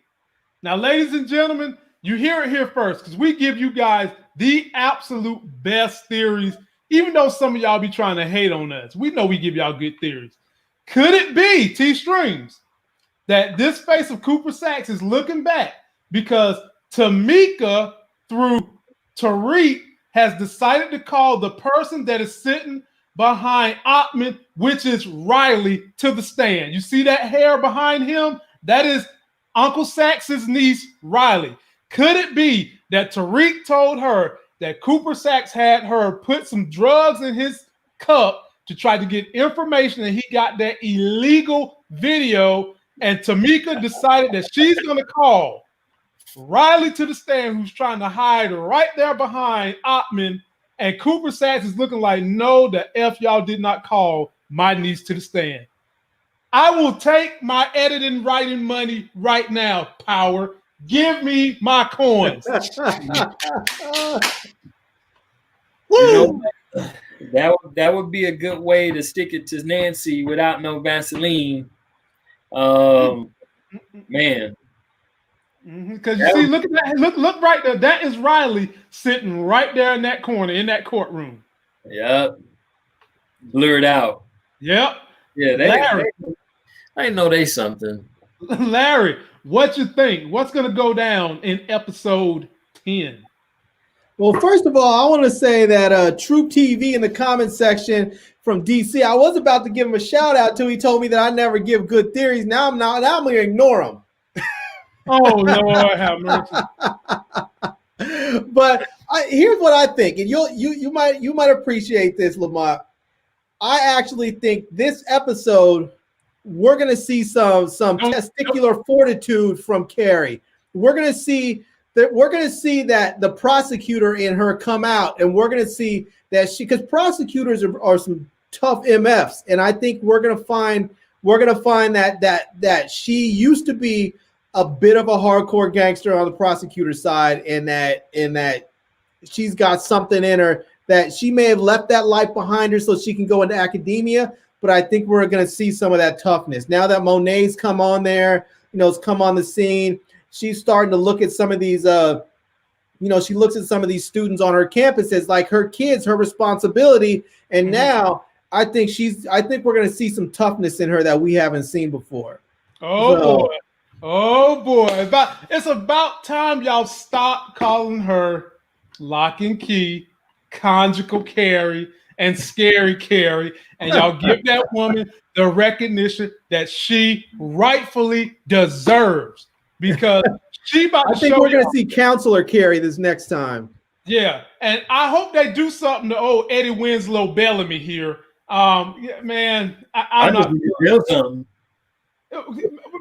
Now, ladies and gentlemen, you hear it here first, because we give you guys the absolute best theories. Even though some of y'all be trying to hate on us, we know we give y'all good theories. Could it be, T-Streams, that this face of Cooper Sachs is looking back because Tamika, through Tariq, has decided to call the person that is sitting behind Ottman, which is Riley, to the stand? You see that hair behind him? That is Uncle Sachs's niece, Riley. Could it be that Tariq told her that Cooper Sachs had her put some drugs in his cup to try to get information, and he got that illegal video, and Tamika decided that she's going to call Riley to the stand, who's trying to hide right there behind Ottman, and Cooper Sachs is looking like, no, the F y'all did not call my niece to the stand. I will take my editing writing money right now, Power. Give me my coins. You know, that would be a good way to stick it to Nancy without no Vaseline. Man. Because you see, look at that, look right there. That is Riley sitting right there in that corner in that courtroom. Yep. Blurred out. Yep. Yeah, Larry. I know they something. Larry, what you think? What's going to go down in episode 10? Well, first of all, I want to say that Troop TV in the comment section from DC, I was about to give him a shout out till he told me that I never give good theories. Now I'm not. Now I'm going to ignore him. Oh, Lord have mercy. But here's what I think, and you might appreciate this, Lamont. I actually think this episode we're going to see some testicular fortitude from Carrie. We're going to see that the prosecutor in her come out, and we're going to see that because prosecutors are some tough MFs, and I think we're going to find that she used to be a bit of a hardcore gangster on the prosecutor's side, in that she's got something in her that she may have left that life behind her so she can go into academia. But I think we're going to see some of that toughness now that Monet's come on there. Has come on the scene. She's starting to look at some of these. She looks at some of these students on her campus as like her kids, her responsibility. And now I think we're going to see some toughness in her that we haven't seen before. Boy. It's about time y'all stop calling her Lock and Key, Conjugal Carrie, and Scary Carrie, and y'all give that woman the recognition that she rightfully deserves, because she about to I think we're going to see Counselor Carrie this next time. Yeah, and I hope they do something to Eddie Winslow Bellamy here. Man, I'm not feel something.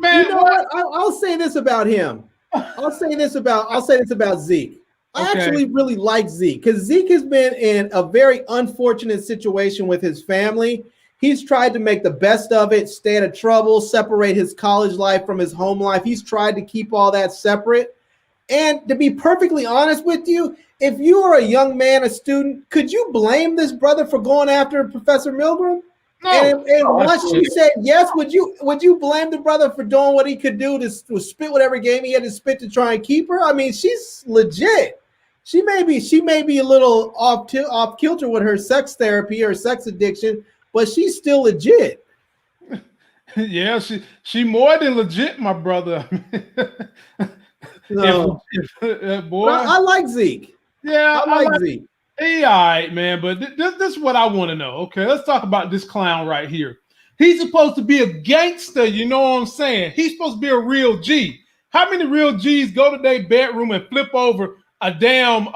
Man, what? I'll say this about him. I'll say this about Zeke. I actually really like Zeke because Zeke has been in a very unfortunate situation with his family. He's tried to make the best of it, stay out of trouble, separate his college life from his home life. He's tried to keep all that separate. And to be perfectly honest with you, if you are a young man, a student, could you blame this brother for going after Professor Milgram? No. And once she said yes, would you blame the brother for doing what he could do to spit whatever game he had to spit to try and keep her? I mean, she's legit. She may be a little off kilter with her sex therapy or sex addiction, but she's still legit. Yeah, she more than legit, my brother. No. Boy, I like Zeke. Yeah, I like Zeke. He all right, man, but this is what I want to know. Okay, let's talk about this clown right here. He's supposed to be a gangster, you know what I'm saying? He's supposed to be a real G. How many real G's go to their bedroom and flip over a damn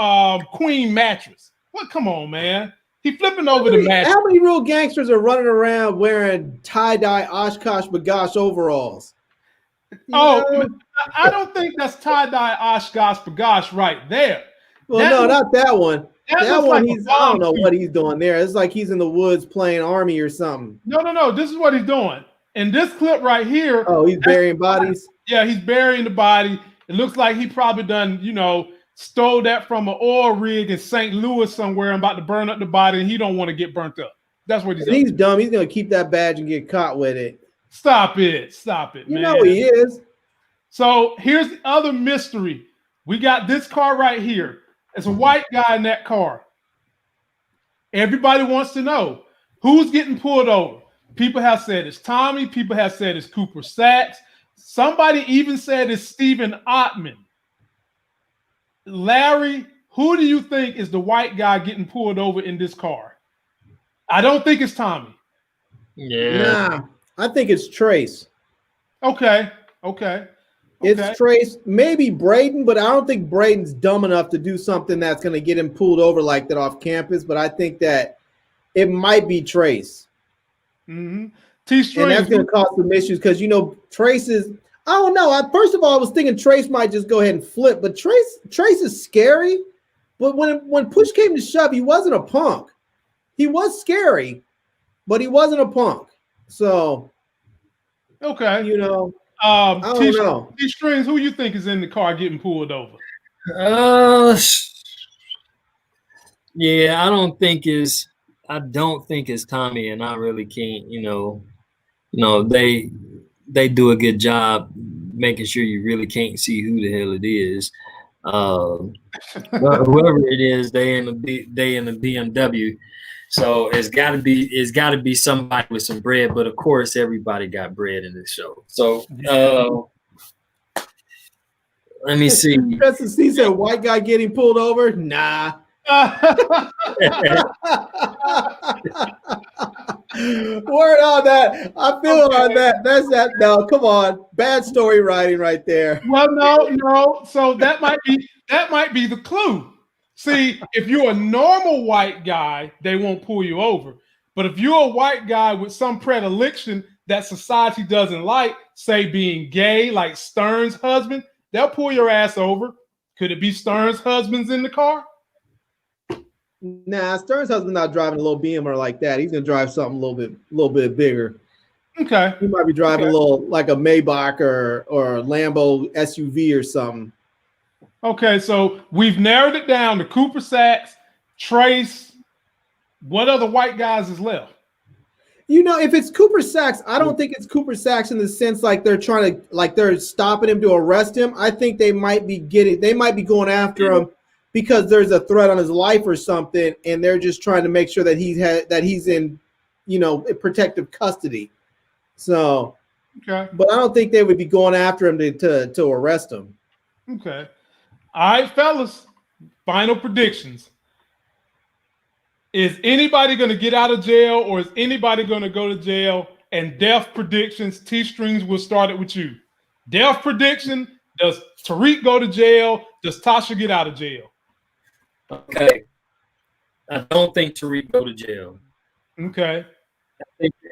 queen mattress? What? Come on, man. He flipping over the mattress. How many real gangsters are running around wearing tie-dye Oshkosh Bagosh overalls? I don't think that's tie-dye Oshkosh Bagosh right there. Well, not that one. That one, like I don't know what he's doing there. It's like he's in the woods playing army or something. No. This is what he's doing. In this clip right here. Oh, he's burying bodies? Yeah, he's burying the body. It looks like he probably done, stole that from an oil rig in St. Louis somewhere and about to burn up the body, and he don't want to get burnt up. That's what he's doing. He's dumb. He's going to keep that badge and get caught with it. Stop it, man. You know he is. So here's the other mystery. We got this car right here. It's a white guy in that car. Everybody wants to know who's getting pulled over. People have said it's Tommy. People have said it's Cooper Sacks. Somebody even said it's Stephen Ottman. Larry, who do you think is the white guy getting pulled over in this car? I don't think it's Tommy. Yeah. Nah, I think it's Trace. Okay. It's Trace, maybe Braden, but I don't think Braden's dumb enough to do something that's going to get him pulled over like that off campus. But I think that it might be Trace. Mm-hmm. And that's going to cause some issues because, Trace is, I don't know. First of all, I was thinking Trace might just go ahead and flip, but Trace is scary. But when push came to shove, he wasn't a punk. He was scary, but he wasn't a punk. So, okay. I don't know. T-Strings, who you think is in the car getting pulled over? Yeah, I don't think it's Tommy, and I really can't, they do a good job making sure you really can't see who the hell it is. But whoever it is, they in the BMW. So it's got to be somebody with some bread, but of course everybody got bread in this show. So let me see. He said, "White guy getting pulled over." Nah. Word on that. I feel on that. That's that. No, come on. Bad story writing right there. Well, no. So that might be the clue. See, if you're a normal white guy, they won't pull you over. But if you're a white guy with some predilection that society doesn't like, say being gay, like Stern's husband, they'll pull your ass over. Could it be Stern's husband's in the car? Nah, Stern's husband's not driving a little Beamer like that. He's gonna drive something a little bit bigger. Okay. He might be driving a little like a Maybach or Lambo SUV or something. Okay, so we've narrowed it down to Cooper Sacks, Trace. What other white guys is left? You know, if it's Cooper Sacks, I don't think it's Cooper Sacks in the sense like they're trying to, like they're stopping him to arrest him. I think they might be going after him because there's a threat on his life or something, and they're just trying to make sure that he's in, you know, protective custody. So, okay, but I don't think they would be going after him to arrest him. Okay, all right, fellas. Final predictions. Is anybody going to get out of jail, or is anybody going to go to jail? And death predictions. T-Strings, we'll start it with you. Death prediction: does Tariq go to jail? Does Tasha get out of jail? Okay, I don't think Tariq go to jail. Okay,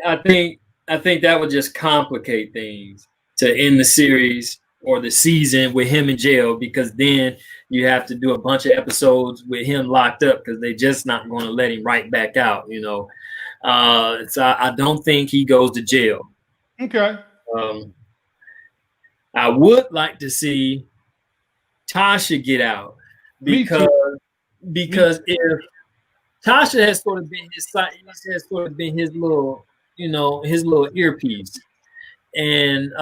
I think that would just complicate things to end the series or the season with him in jail, because then you have to do a bunch of episodes with him locked up because they're just not going to let him right back out, you know. So I don't think he goes to jail. Okay. I would like to see Tasha get out because if Tasha has sort of been his little, you know, his little earpiece, and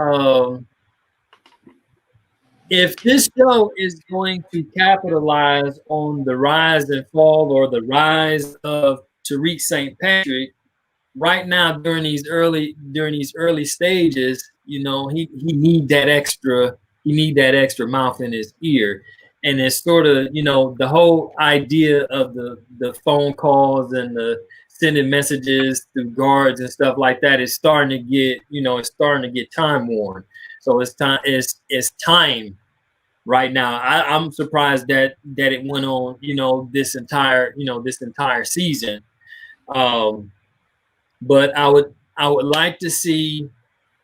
if this show is going to capitalize on the rise and fall or the rise of Tariq St. Patrick, right now during these early stages, you know, he need that extra mouth in his ear. And it's sort of, you know, the whole idea of the phone calls and the sending messages through guards and stuff like that is starting to get time worn. So it's time right now. I'm surprised that it went on, you know, this entire season. But I would like to see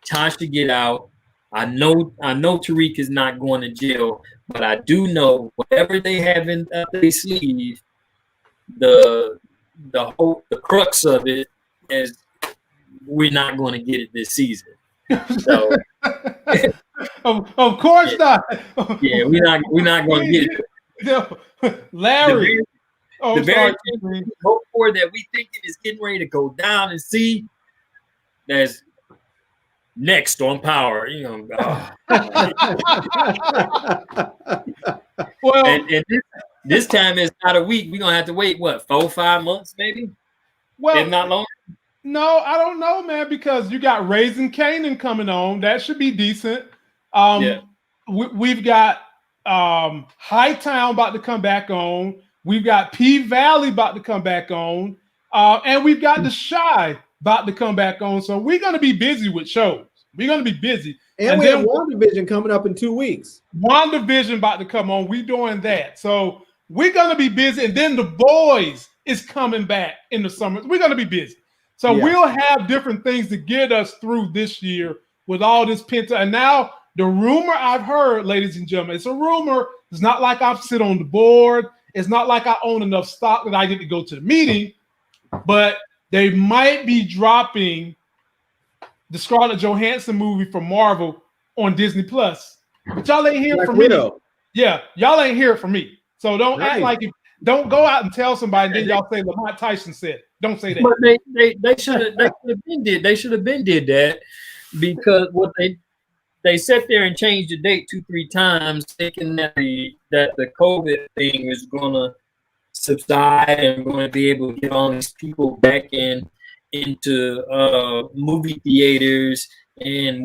Tasha get out. I know Tariq is not going to jail, but I do know whatever they have in their sleeve, the crux of it is we're not going to get it this season. So of course not. Yeah, we're not going to get it. No, Larry. The very thing we hope for that we thinking is getting ready to go down and see that's next on Power, you know. Well, and this time it's not a week. We're gonna have to wait 4 or 5 months, maybe. Well, if not longer. No, I don't know, man, because you got Raising Kanan coming on. That should be decent. We've got Hightown about to come back on. We've got P Valley about to come back on. And we've got The Shy about to come back on. So we're going to be busy with shows. We're going to be busy. And we have WandaVision coming up in 2 weeks. WandaVision about to come on. We're doing that. So we're going to be busy. And then The Boys is coming back in the summer. We're going to be busy. So we'll have different things to get us through this year with all this pent-up. And now the rumor I've heard, ladies and gentlemen, it's a rumor. It's not like I sit on the board. It's not like I own enough stock that I get to go to the meeting. But they might be dropping the Scarlett Johansson movie from Marvel on Disney Plus. But y'all ain't hear from me. Yeah, y'all ain't hear it from me. So don't act like you don't go out and tell somebody and then y'all say Lamont Tyson said it. Don't say that. But they should have been did that, because what they sat there and changed the date 2-3 times, thinking that the COVID thing is gonna subside and we're gonna be able to get all these people back into movie theaters and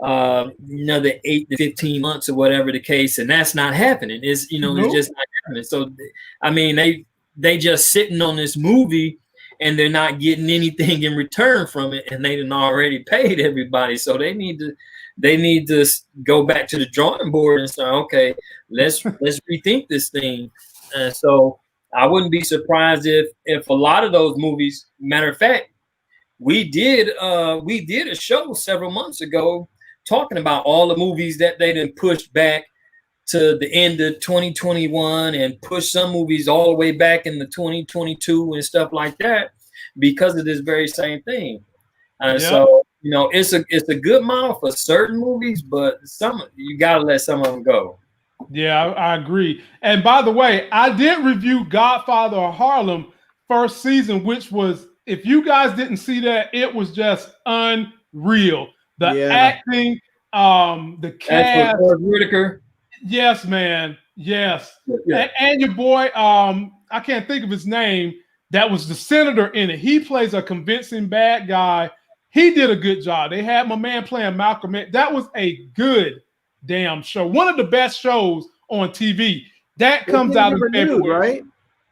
another 8 to 15 months or whatever the case, and that's not happening. It's it's just not happening. So I mean they just sitting on this movie and they're not getting anything in return from it, and they done already paid everybody. So they need to go back to the drawing board and say, okay, let's rethink this thing. So I wouldn't be surprised if a lot of those movies, matter of fact, we did a show several months ago talking about all the movies that they done pushed back to the end of 2021 and pushed some movies all the way back into 2022 and stuff like that because of this very same thing. So You know, it's a good model for certain movies, but you gotta let some of them go. Yeah, I agree. And by the way, I did review Godfather of Harlem first season, which was, if you guys didn't see that, it was just unreal. The acting, the cast. Whitaker. Yes, man. Yes. Yeah. And your boy, I can't think of his name. That was the senator in it. He plays a convincing bad guy. He did a good job. They had my man playing Malcolm X. That was a good damn show. One of the best shows on TV. That comes out in February, right?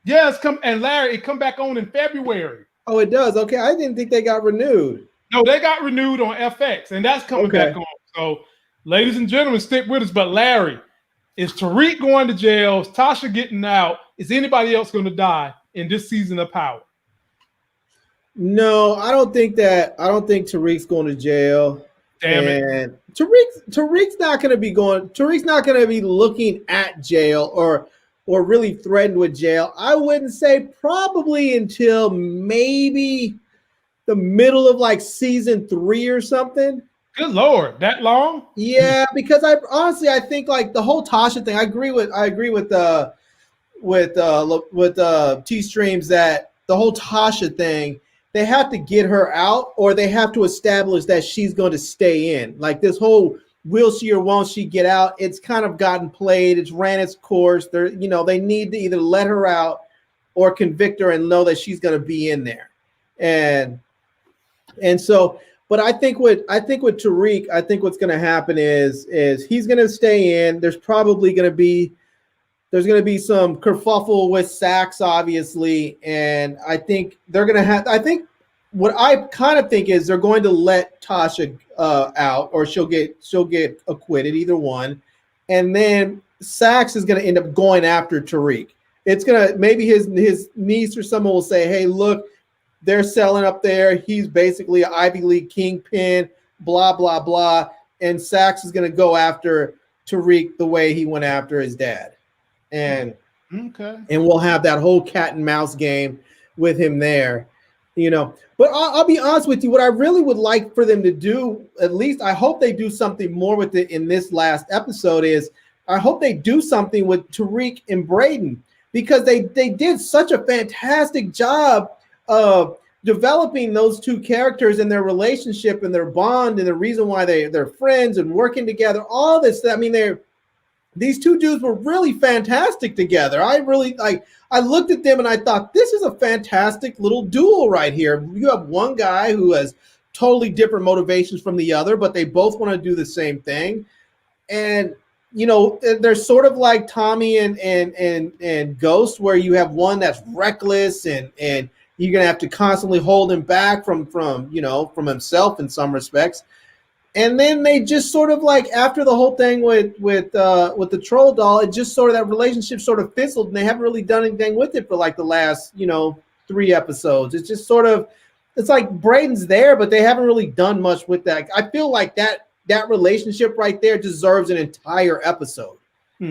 Yes, and Larry, it come back on in February. Oh, it does. Okay, I didn't think they got renewed. No, they got renewed on FX, and that's coming back on. So, ladies and gentlemen, stick with us. But Larry, is Tariq going to jail? Is Tasha getting out? Is anybody else going to die in this season of Power? No, I don't think Tariq's going to jail. Damn it. Tariq's not going to be going. Tariq's not going to be looking at jail or really threatened with jail. I wouldn't say probably until maybe the middle of like season 3 or something. Good Lord, that long? Yeah, because I think like the whole Tasha thing. I agree with T-Streams that the whole Tasha thing. They have to get her out, or they have to establish that she's going to stay in. Like this whole will she or won't she get out? It's kind of gotten played. It's ran its course. They need to either let her out or convict her and know that she's going to be in there. And so, but I think with Tariq, I think what's going to happen is he's going to stay in. There's probably going to be some kerfuffle with Saxe, obviously, and I think they're going to have. I think what I kind of think is they're going to let Tasha out, or she'll get acquitted, either one, and then Saxe is going to end up going after Tariq. It's gonna maybe his niece or someone will say, "Hey, look, they're selling up there. He's basically an Ivy League kingpin." Blah blah blah, and Saxe is going to go after Tariq the way he went after his dad. And we'll have that whole cat and mouse game with him there, But I'll be honest with you. What I really would like for them to do, at least I hope they do something more with it in this last episode, is I hope they do something with Tariq and Braden, because they did such a fantastic job of developing those two characters and their relationship and their bond and the reason why they're friends and working together. All this. I mean, these two dudes were really fantastic together. I looked at them and I thought, this is a fantastic little duel right here. You have one guy who has totally different motivations from the other, but they both want to do the same thing. And, they're sort of like Tommy and Ghost, where you have one that's reckless and you're going to have to constantly hold him back from himself in some respects. And then they just sort of like, after the whole thing with the troll doll, it just sort of, that relationship sort of fizzled, and they haven't really done anything with it for like the last 3 episodes. It's just sort of, it's like Braden's there, but they haven't really done much with that. I feel like that relationship right there deserves an entire episode. I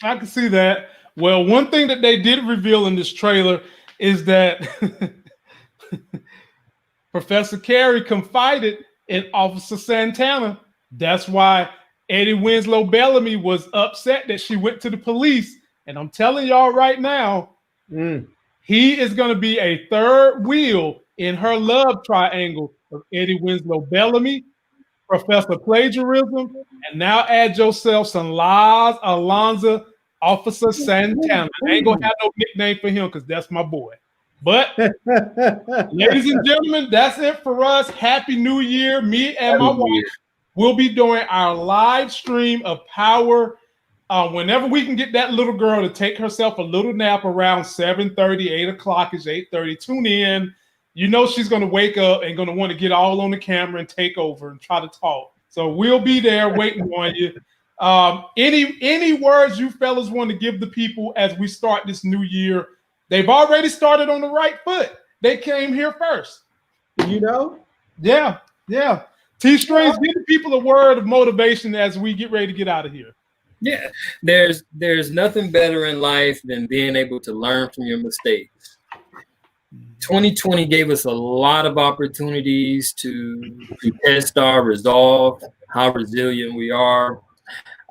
can see that. Well, one thing that they did reveal in this trailer is that Professor Carey confided in Officer Santana. That's why Eddie Winslow Bellamy was upset that she went to the police. And I'm telling y'all right now, he is going to be a third wheel in her love triangle of Eddie Winslow Bellamy, Professor Plagiarism, and now add yourself some Laz Alonzo, Officer Santana. I ain't going to have no nickname for him because that's my boy. But, ladies and gentlemen, that's it for us. Happy New Year. Me and my wife will be doing our live stream of Power whenever we can get that little girl to take herself a little nap around 7:30, 8 o'clock is 8:30. Tune in. She's going to wake up and going to want to get all on the camera and take over and try to talk. So we'll be there waiting on you. Any words you fellas want to give the people as we start this new year? They've already started on the right foot. They came here first. Yeah. T-Strings, give the people a word of motivation as we get ready to get out of here. Yeah, there's nothing better in life than being able to learn from your mistakes. 2020 gave us a lot of opportunities to test our resolve, how resilient we are,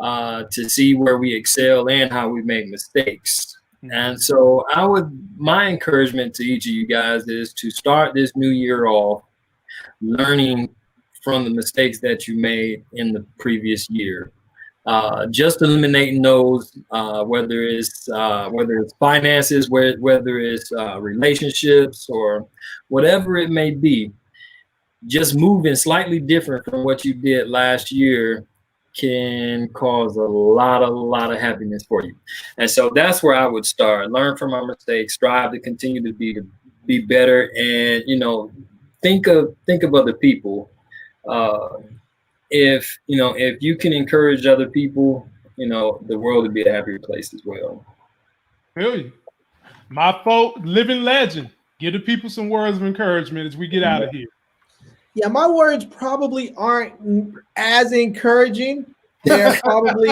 to see where we excel and how we make mistakes. And so my encouragement to each of you guys is to start this new year off learning from the mistakes that you made in the previous year. Just eliminating those, whether it's finances, whether it's relationships, or whatever it may be. Just moving slightly different from what you did last year can cause a lot of happiness for you. And so that's where I would start. Learn from our mistakes, strive to continue to be better, and think of other people. If you can encourage other people, the world would be a happier place as well. Really, my folk, living legend. Give the people some words of encouragement as we get out of here. Yeah, my words probably aren't as encouraging. They're probably,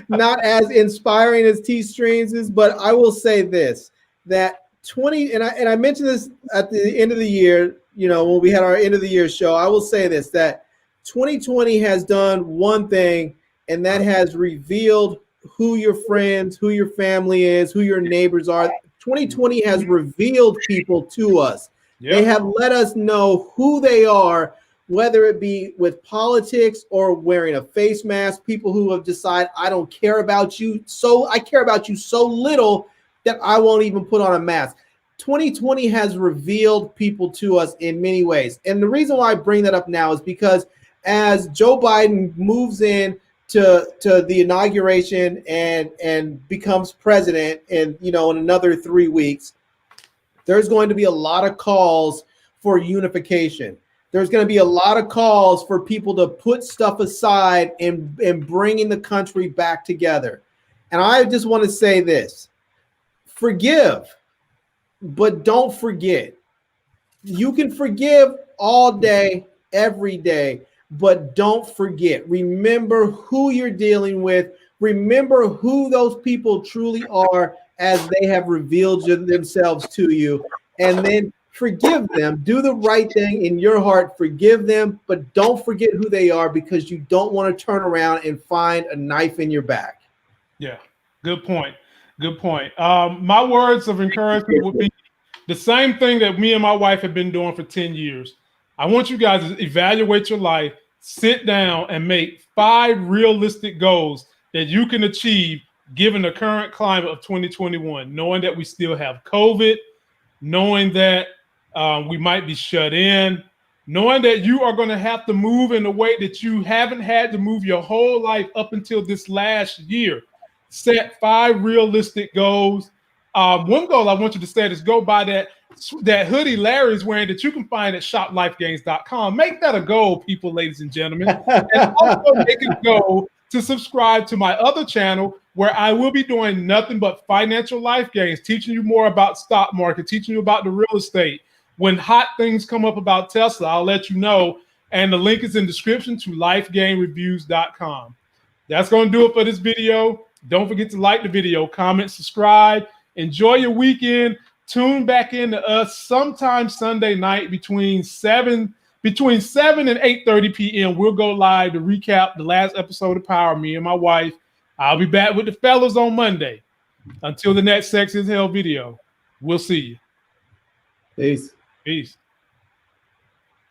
not as inspiring as T Streams is. But I will say this: that I mentioned this at the end of the year. When we had our end of the year show, I will say this: that 2020 has done one thing, and that has revealed who your friends, who your family is, who your neighbors are. 2020 has revealed people to us. Yep. They have let us know who they are, whether it be with politics or wearing a face mask. People who have decided, I don't care about you, so I care about you so little that I won't even put on a mask. 2020 has revealed people to us in many ways. And the reason why I bring that up now is because as Joe Biden moves in to the inauguration and becomes president in another 3 weeks, there's going to be a lot of calls for unification. There's going to be a lot of calls for people to put stuff aside and bringing the country back together. And I just want to say this: forgive, but don't forget. You can forgive all day, every day, but don't forget. Remember who you're dealing with. Remember who those people truly are as they have revealed themselves to you, and then forgive them. Do the right thing in your heart. Forgive them, but don't forget who they are, because you don't want to turn around and find a knife in your back. Yeah, good point. Good point. My words of encouragement would be the same thing that me and my wife have been doing for 10 years. I want you guys to evaluate your life, sit down, and make 5 realistic goals that you can achieve given the current climate of 2021, knowing that we still have COVID, knowing that we might be shut in, knowing that you are going to have to move in a way that you haven't had to move your whole life up until this last year. Set 5 realistic goals. One goal I want you to set is go buy that hoodie Larry's wearing that you can find at shoplifegains.com. Make that a goal, people, ladies and gentlemen. And also make it a goal to subscribe to my other channel, where I will be doing nothing but financial life gains, teaching you more about stock market, teaching you about the real estate. When hot things come up about Tesla, I'll let you know. And the link is in the description to lifegainreviews.com. That's going to do it for this video. Don't forget to like the video, comment, subscribe. Enjoy your weekend. Tune back in to us sometime Sunday night between 7 and 8:30 p.m. We'll go live to recap the last episode of Power, me and my wife. I'll be back with the fellas on Monday. Until the next Sex is Hell video, we'll see you. Peace. Peace.